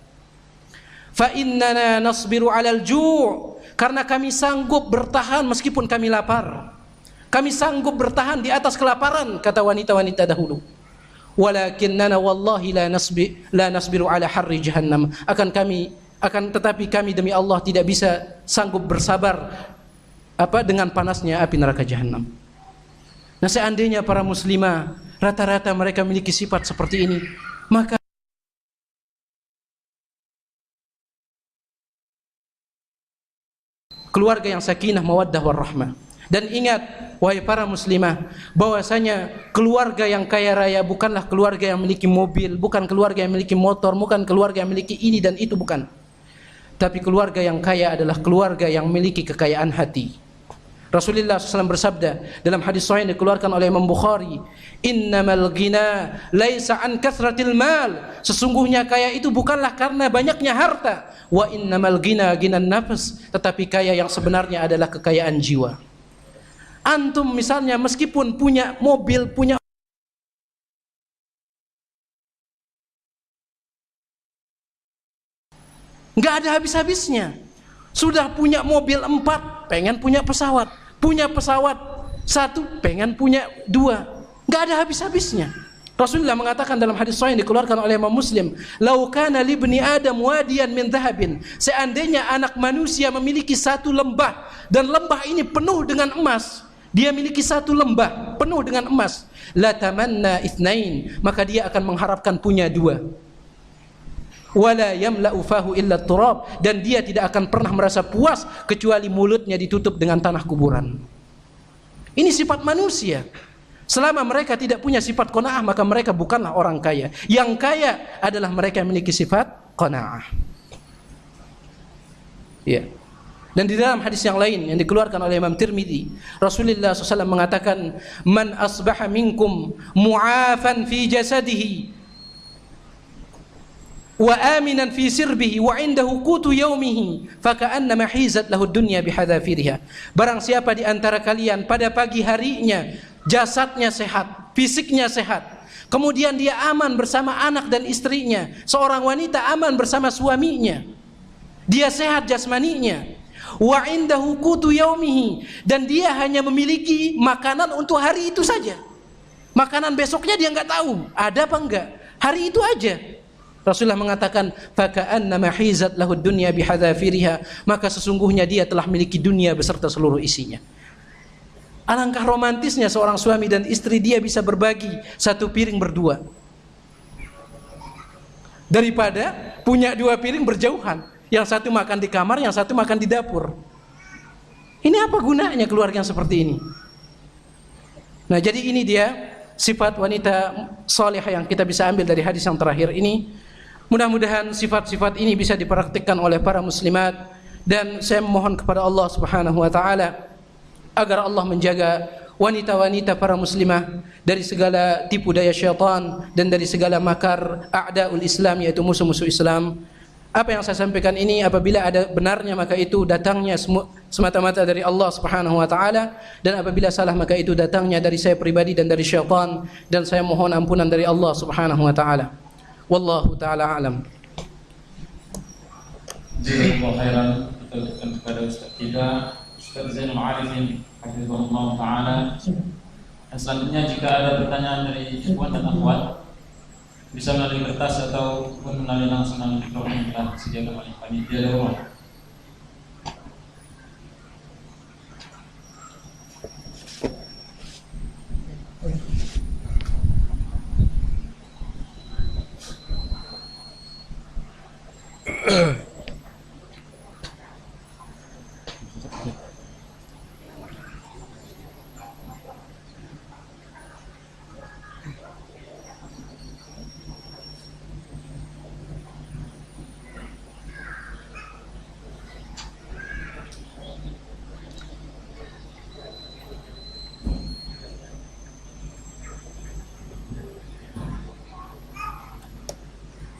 Fa innana nasbiru 'alal ju', karena kami sanggup bertahan meskipun kami lapar. Kami sanggup bertahan di atas kelaparan, kata wanita-wanita dahulu. Walakinnana wallahi la nasbiru 'ala harri jahannam, tetapi kami demi Allah tidak bisa sanggup bersabar dengan panasnya api neraka jahanam. Nah, seandainya para muslimah rata-rata mereka memiliki sifat seperti ini, maka keluarga yang sakinah, mawaddah warahmah. Dan ingat wahai para muslimah, bahwasanya keluarga yang kaya raya bukanlah keluarga yang memiliki mobil, bukan keluarga yang memiliki motor, bukan keluarga yang memiliki ini dan itu, bukan. Tapi keluarga yang kaya adalah keluarga yang memiliki kekayaan hati. Rasulullah SAW bersabda dalam hadis sahih yang dikeluarkan oleh Imam Bukhari, innamal ghina laisa an kathratil mal, sesungguhnya kaya itu bukanlah karena banyaknya harta, wa innamal ghina ghinan nafs, tetapi kaya yang sebenarnya adalah kekayaan jiwa. Antum misalnya meskipun punya mobil, punya nggak ada habis-habisnya. Sudah punya mobil 4, pengen punya pesawat. Punya pesawat 1, pengen punya 2. Nggak ada habis-habisnya. Rasulullah mengatakan dalam hadis sahih yang dikeluarkan oleh Imam Muslim, "Lau kana li ibni Adam wadiyan min dhahabin." Seandainya anak manusia memiliki 1 lembah dan lembah ini penuh dengan emas, dia miliki 1 lembah penuh dengan emas, la tamanna itsnain, maka dia akan mengharapkan punya 2. Wala yamla'u fahu illa turab, dan dia tidak akan pernah merasa puas kecuali mulutnya ditutup dengan tanah kuburan. Ini sifat manusia. Selama mereka tidak punya sifat qanaah, maka mereka bukanlah orang kaya. Yang kaya adalah mereka yang memiliki sifat qanaah. Ya. Dan di dalam hadis yang lain yang dikeluarkan oleh Imam Tirmidzi, Rasulullah SAW mengatakan, man asbaha minkum mu'afan fi jasadihi wa aminan fi sirbihi wa indahu qutu yaumihi faka'annama hizat lahu dunya bihadzafiriha. Barang siapa di antara kalian pada pagi harinya jasadnya sehat, fisiknya sehat, kemudian dia aman bersama anak dan istrinya, seorang wanita aman bersama suaminya, dia sehat jasmaninya, wa indahu qutu yaumihi, dan dia hanya memiliki makanan untuk hari itu saja. Makanan besoknya dia nggak tahu ada apa enggak, hari itu aja. Rasulullah mengatakan, faka'annama hizat lahu dunya bihadzafiriha, maka sesungguhnya dia telah memiliki dunia beserta seluruh isinya. Alangkah romantisnya seorang suami dan istri, dia bisa berbagi satu piring berdua daripada punya dua piring berjauhan, yang satu makan di kamar, yang satu makan di dapur. Ini apa gunanya keluarga yang seperti ini? Nah, jadi ini dia sifat wanita salihah yang kita bisa ambil dari hadis yang terakhir ini. Mudah-mudahan sifat-sifat ini bisa dipraktikkan oleh para muslimat, dan saya memohon kepada Allah Subhanahu wa taala agar Allah menjaga wanita-wanita para muslimah dari segala tipu daya syaitan dan dari segala makar a'daul Islam, yaitu musuh-musuh Islam. Apa yang saya sampaikan ini apabila ada benarnya maka itu datangnya semata-mata dari Allah Subhanahu wa taala, dan apabila salah maka itu datangnya dari saya pribadi dan dari syaitan, dan saya mohon ampunan dari Allah Subhanahu wa taala. Wallahu taala alam. Jazakallahu khairan. Kita ucapkan kepada Ustaz kita, Ustaz Zainul Arifin hafizahullah taala. Dan selanjutnya jika ada pertanyaan dari ikhwan dan akhwat, bisa melalui kertas atau melalui langsung melalui mikrofon yang telah disediakan oleh panitia daurah.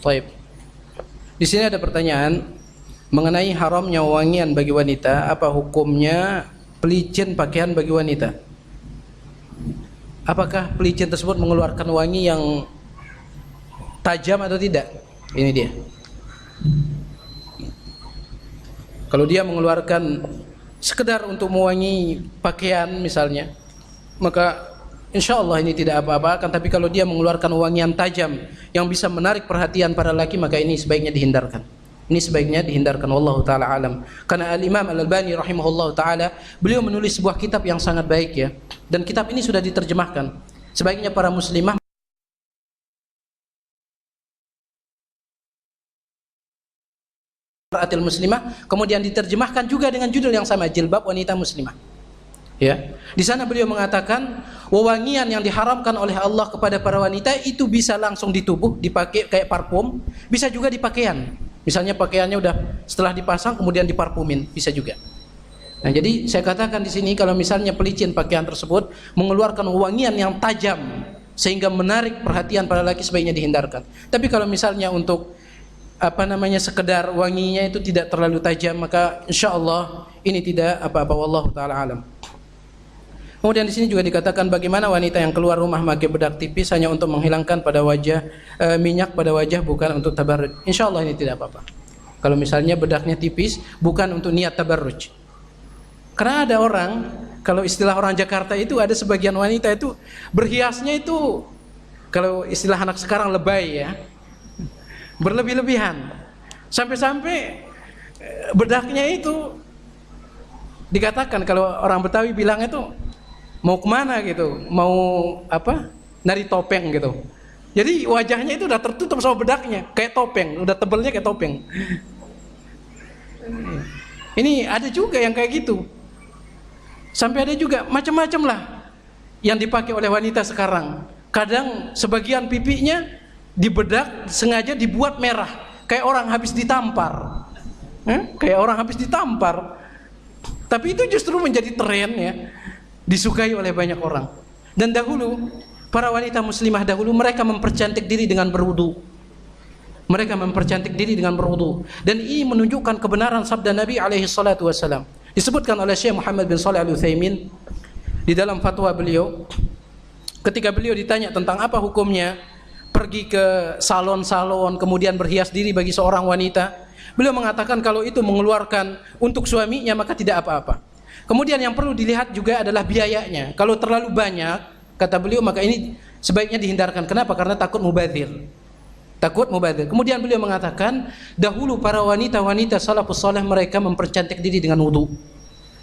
Baik. Di sini ada pertanyaan mengenai haramnya wangian bagi wanita. Apa hukumnya pelicin pakaian bagi wanita? Apakah pelicin tersebut mengeluarkan wangi yang tajam atau tidak? Ini dia. Kalau dia mengeluarkan sekedar untuk mewangi pakaian misalnya, maka insya Allah ini tidak apa-apa. Akan tapi kalau dia mengeluarkan wangian tajam yang bisa menarik perhatian para laki, maka ini sebaiknya dihindarkan. Ini sebaiknya dihindarkan. Wallahu ta'ala alam. Karena Al-Imam Al-Albani rahimahullah ta'ala, beliau menulis sebuah kitab yang sangat baik ya, dan kitab ini sudah diterjemahkan. Sebaiknya para muslimah Mar'atil Muslimah, kemudian diterjemahkan juga dengan judul yang sama, Jilbab Wanita Muslimah. Ya, di sana beliau mengatakan wewangian yang diharamkan oleh Allah kepada para wanita itu bisa langsung di tubuh, dipakai kayak parfum, bisa juga di pakaian. Misalnya pakaiannya udah setelah dipasang kemudian diparfumin, bisa juga. Nah, jadi saya katakan di sini kalau misalnya pelicin pakaian tersebut mengeluarkan wewangian yang tajam sehingga menarik perhatian para laki, sebaiknya dihindarkan. Tapi kalau misalnya untuk sekedar wanginya itu tidak terlalu tajam, maka insya Allah ini tidak apa-apa. Wallahu ta'ala alam. Kemudian di sini juga dikatakan bagaimana wanita yang keluar rumah memakai bedak tipis hanya untuk menghilangkan pada wajah minyak pada wajah, bukan untuk tabarruj. Insya Allah ini tidak apa-apa. Kalau misalnya bedaknya tipis bukan untuk niat tabarruj. Karena ada orang, kalau istilah orang Jakarta itu ada sebagian wanita itu berhiasnya itu, kalau istilah anak sekarang lebay ya, berlebih-lebihan, sampai-sampai bedaknya itu dikatakan, kalau orang Betawi bilang itu mau kemana gitu, mau nari topeng gitu. Jadi wajahnya itu udah tertutup sama bedaknya, kayak topeng, udah tebelnya kayak topeng. Ini ada juga yang kayak gitu. Sampai ada juga macam-macam lah yang dipakai oleh wanita sekarang. Kadang sebagian pipinya dibedak sengaja dibuat merah, kayak orang habis ditampar. Kayak orang habis ditampar. Tapi itu justru menjadi tren ya, disukai oleh banyak orang. Dan dahulu para wanita muslimah dahulu mereka mempercantik diri dengan berwudu. Mereka mempercantik diri dengan berwudu. Dan ini menunjukkan kebenaran sabda Nabi alaihi salatu wasallam. Disebutkan oleh Syekh Muhammad bin Shalih Al-Utsaimin di dalam fatwa beliau, ketika beliau ditanya tentang apa hukumnya pergi ke salon-salon kemudian berhias diri bagi seorang wanita, beliau mengatakan kalau itu mengeluarkan untuk suaminya maka tidak apa-apa. Kemudian yang perlu dilihat juga adalah biayanya. Kalau terlalu banyak, kata beliau, maka ini sebaiknya dihindarkan. Kenapa? Karena takut mubadzir. Takut mubadzir. Kemudian beliau mengatakan, dahulu para wanita-wanita salafus saleh mereka mempercantik diri dengan wudu.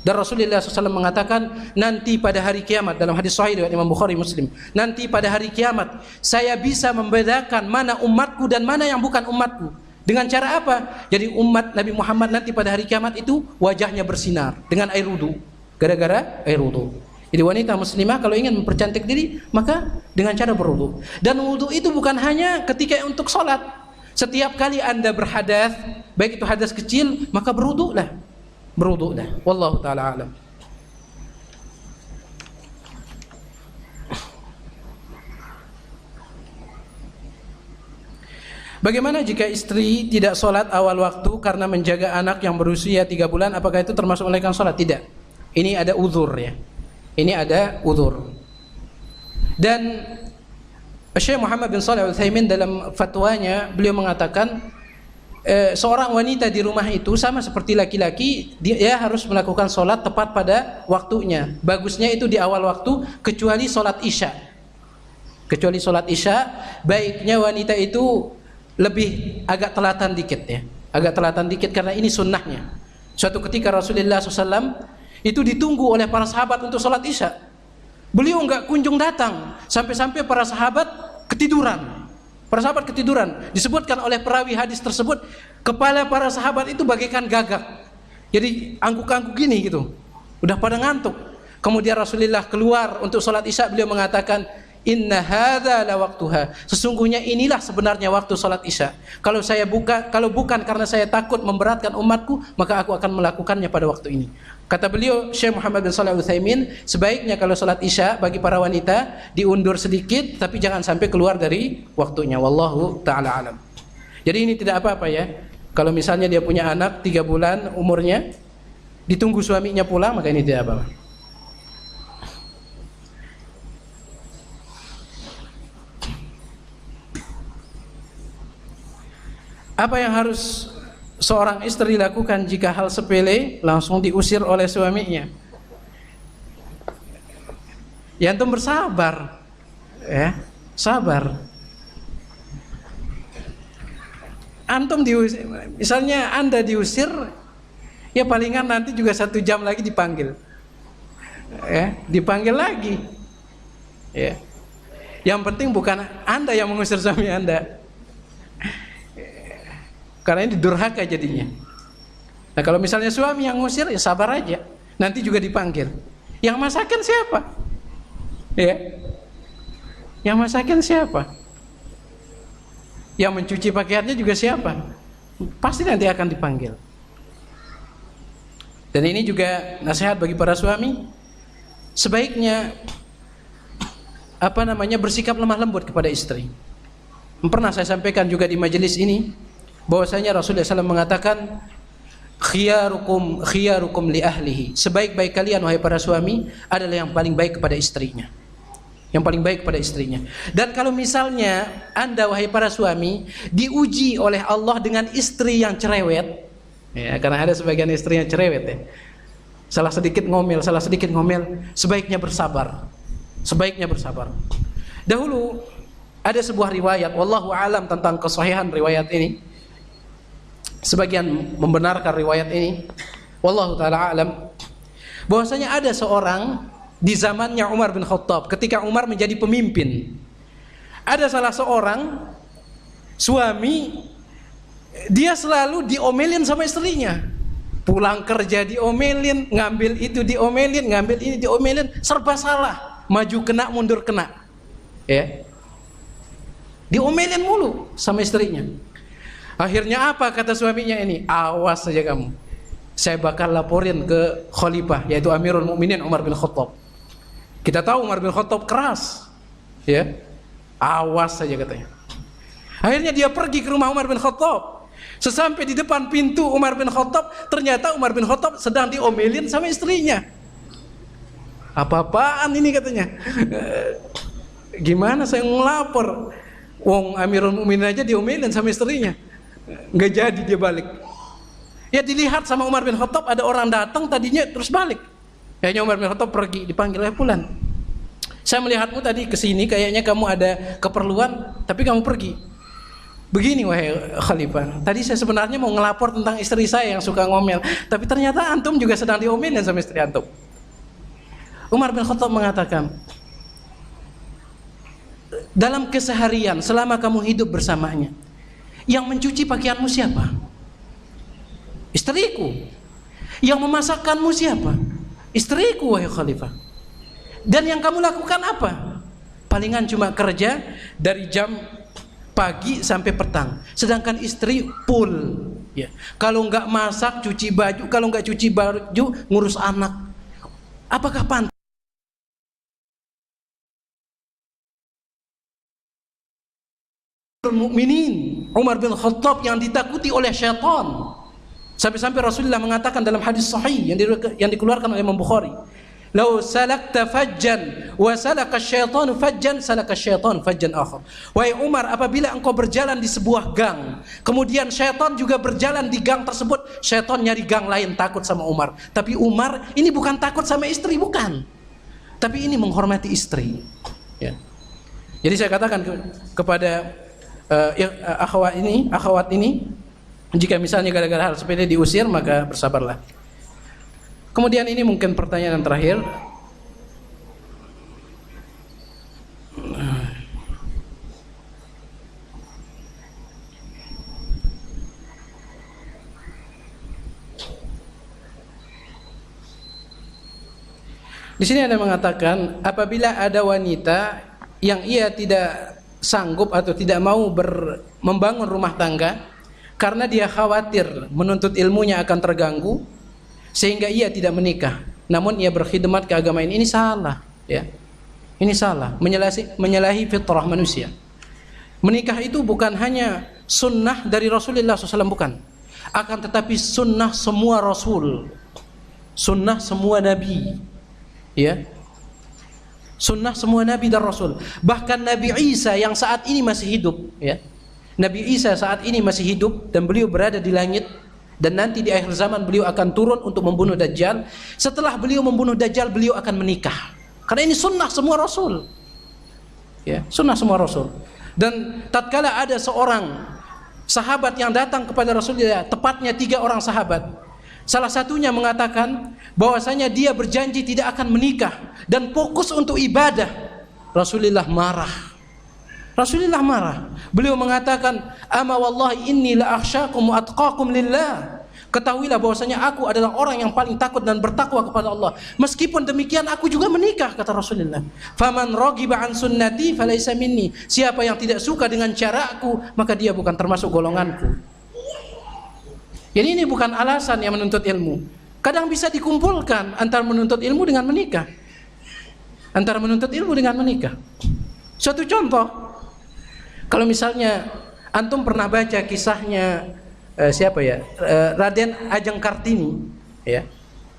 Dan Rasulullah SAW mengatakan, nanti pada hari kiamat, dalam hadis sahih riwayat Imam Bukhari Muslim, nanti pada hari kiamat saya bisa membedakan mana umatku dan mana yang bukan umatku. Dengan cara apa? Jadi umat Nabi Muhammad nanti pada hari kiamat itu wajahnya bersinar dengan air wudu, gara-gara air wudu. Jadi wanita muslimah kalau ingin mempercantik diri maka dengan cara berwudu. Dan wudu itu bukan hanya ketika untuk sholat. Setiap kali Anda berhadas, baik itu hadas kecil, maka berwudulah. Berwudulah. Wallahu taala alam. Bagaimana jika istri tidak sholat awal waktu karena menjaga anak yang berusia 3 bulan? Apakah itu termasuk melaikan sholat? Tidak. Ini ada uzur ya. Ini ada uzur. Dan Syekh Muhammad bin Shalih Al-Utsaimin dalam fatwanya beliau mengatakan seorang wanita di rumah itu sama seperti laki-laki, dia harus melakukan sholat tepat pada waktunya. Bagusnya itu di awal waktu kecuali sholat isya. Kecuali sholat isya, baiknya wanita itu lebih agak telatan dikit ya. Agak telatan dikit karena ini sunnahnya. Suatu ketika Rasulullah SAW itu ditunggu oleh para sahabat untuk sholat isya. Beliau enggak kunjung datang, sampai-sampai para sahabat ketiduran. Para sahabat ketiduran. Disebutkan oleh perawi hadis tersebut, kepala para sahabat itu bagaikan gagak. Jadi angguk-angguk gini gitu. Udah pada ngantuk. Kemudian Rasulullah keluar untuk sholat isya, beliau mengatakan, inna hadza la waqtuha. Sesungguhnya inilah sebenarnya waktu salat isya. Kalau bukan karena saya takut memberatkan umatku, maka aku akan melakukannya pada waktu ini. Kata beliau Syekh Muhammad bin Shalih Al-Utsaimin, sebaiknya kalau salat isya bagi para wanita diundur sedikit tapi jangan sampai keluar dari waktunya. Wallahu taala alam. Jadi ini tidak apa-apa ya. Kalau misalnya dia punya anak 3 bulan umurnya, ditunggu suaminya pulang, maka ini tidak apa-apa. Apa yang harus seorang istri lakukan jika hal sepele langsung diusir oleh suaminya? Ya antum bersabar, ya sabar. Antum diusir, misalnya Anda diusir, ya palingan nanti juga 1 jam lagi dipanggil, ya dipanggil lagi. Ya, yang penting bukan Anda yang mengusir suami Anda. Karena ini durhaka jadinya. Nah kalau misalnya suami yang ngusir, ya sabar aja. Nanti juga dipanggil. Yang masakin siapa? Ya. Yang masakin siapa? Yang mencuci pakaiannya juga siapa? Pasti nanti akan dipanggil. Dan ini juga nasihat bagi para suami. Sebaiknya bersikap lemah lembut kepada istri. Pernah saya sampaikan juga di majelis ini, bahwasanya Rasulullah SAW mengatakan khiyarukum li ahlihi. Sebaik-baik kalian wahai para suami adalah yang paling baik kepada istrinya. Yang paling baik kepada istrinya. Dan kalau misalnya Anda wahai para suami diuji oleh Allah dengan istri yang cerewet, ya karena ada sebagian istri yang cerewet ya. Salah sedikit ngomel, sebaiknya bersabar. Sebaiknya bersabar. Dahulu ada sebuah riwayat, wallahu alam tentang kesahihan riwayat ini. Sebagian membenarkan riwayat ini, wallahu taala alam, bahwasanya ada seorang di zamannya Umar bin Khattab, ketika Umar menjadi pemimpin, ada salah seorang suami, dia selalu diomelin sama istrinya. Pulang kerja diomelin, ngambil itu diomelin, ngambil ini diomelin, serba salah, maju kena mundur kena, ya, diomelin mulu sama istrinya. Akhirnya apa kata suaminya ini? Awas saja kamu, saya bakal laporin ke khalifah, yaitu Amirul Mukminin Umar bin Khattab. Kita tahu Umar bin Khattab keras, ya. Awas saja katanya. Akhirnya dia pergi ke rumah Umar bin Khattab. Sesampai di depan pintu Umar bin Khattab, ternyata Umar bin Khattab sedang diomelin sama istrinya. Apa-apaan ini katanya? Gimana saya ngelapor? Wong Amirul Mukminin aja diomelin sama istrinya. Nggak jadi dia balik. Ya dilihat sama Umar bin Khattab, ada orang datang tadinya terus balik. Kayaknya Umar bin Khattab pergi, dipanggil oleh Fulan. Saya melihatmu tadi kesini, kayaknya kamu ada keperluan, tapi kamu pergi. Begini wahai Khalifah, tadi saya sebenarnya mau ngelapor tentang istri saya yang suka ngomel, tapi ternyata antum juga sedang diomelin sama istri antum. Umar bin Khattab mengatakan, dalam keseharian selama kamu hidup bersamanya, yang mencuci pakaianmu siapa? Istriku. Yang memasakkanmu siapa? Istriku wahai Khalifah. Dan yang kamu lakukan apa? Palingan cuma kerja dari jam pagi sampai petang, sedangkan istri full. Ya. Kalau nggak masak, cuci baju, kalau nggak cuci baju, ngurus anak. Apakah pantas? Mukminin Umar bin Khattab yang ditakuti oleh syaitan, sampai-sampai Rasulullah mengatakan dalam hadis sahih yang dikeluarkan oleh Imam Bukhari, "Lau salakta fajjan wa salaka asyaitanu fajjan, salaka asyaitanu fajjan akhar." Wahai Umar, apabila engkau berjalan di sebuah gang, kemudian syaitan juga berjalan di gang tersebut, syaitan nyari gang lain takut sama Umar. Tapi Umar ini bukan takut sama istri, bukan. Tapi ini menghormati istri. Ya. Jadi saya katakan kepada akhwat ini, jika misalnya gara-gara hal sepele diusir, maka bersabarlah. Kemudian ini mungkin pertanyaan yang terakhir. Di sini ada mengatakan, apabila ada wanita yang ia tidak sanggup atau tidak mau membangun rumah tangga karena dia khawatir menuntut ilmunya akan terganggu, sehingga ia tidak menikah, namun ia berkhidmat ke agama ini salah, ya. Ini salah, menyalahi fitrah manusia. Menikah itu bukan hanya sunnah dari Rasulullah SAW, bukan, akan tetapi sunnah semua Rasul, sunnah semua Nabi, ya. Sunnah semua Nabi dan Rasul. Bahkan Nabi Isa yang saat ini masih hidup, ya. Nabi Isa saat ini masih hidup dan beliau berada di langit. Dan nanti di akhir zaman beliau akan turun untuk membunuh Dajjal. Setelah beliau membunuh Dajjal, beliau akan menikah. Karena ini sunnah semua Rasul, ya, sunnah semua Rasul. Dan tatkala ada seorang sahabat yang datang kepada Rasulullah, tepatnya 3 orang sahabat, salah satunya mengatakan bahwasanya dia berjanji tidak akan menikah dan fokus untuk ibadah. Rasulullah marah. Rasulullah marah. Beliau mengatakan, "Ama wallahi inni la akhsyakum wa atqakum lillah." Ketahuilah bahwasanya aku adalah orang yang paling takut dan bertakwa kepada Allah. Meskipun demikian aku juga menikah, kata Rasulullah. "Faman raghiba an sunnati falaysa minni." Siapa yang tidak suka dengan caraku, maka dia bukan termasuk golonganku. Jadi ini bukan alasan yang menuntut ilmu. Kadang bisa dikumpulkan antara menuntut ilmu dengan menikah. Antara menuntut ilmu dengan menikah. Suatu contoh, kalau misalnya antum pernah baca kisahnya siapa ya? Raden Ajeng Kartini, ya.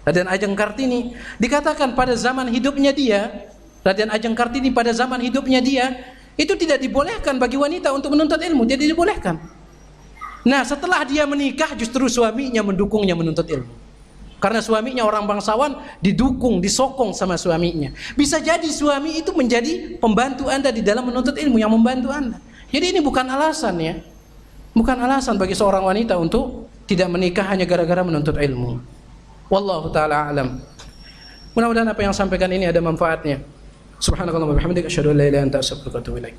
Raden Ajeng Kartini dikatakan pada zaman hidupnya dia, Raden Ajeng Kartini pada zaman hidupnya dia itu tidak dibolehkan bagi wanita untuk menuntut ilmu, tidak dibolehkan. Nah, setelah dia menikah justru suaminya mendukungnya menuntut ilmu. Karena suaminya orang bangsawan, didukung, disokong sama suaminya. Bisa jadi suami itu menjadi pembantu Anda di dalam menuntut ilmu, yang membantu Anda. Jadi ini bukan alasan, ya. Bukan alasan bagi seorang wanita untuk tidak menikah hanya gara-gara menuntut ilmu. Wallahu ta'ala a'lam. Mudah-mudahan apa yang sampaikan ini ada manfaatnya. Subhanakallahumma wa bihamdika asyhadu an la ilaha illa anta astaghfiruka wa atubu ilaik.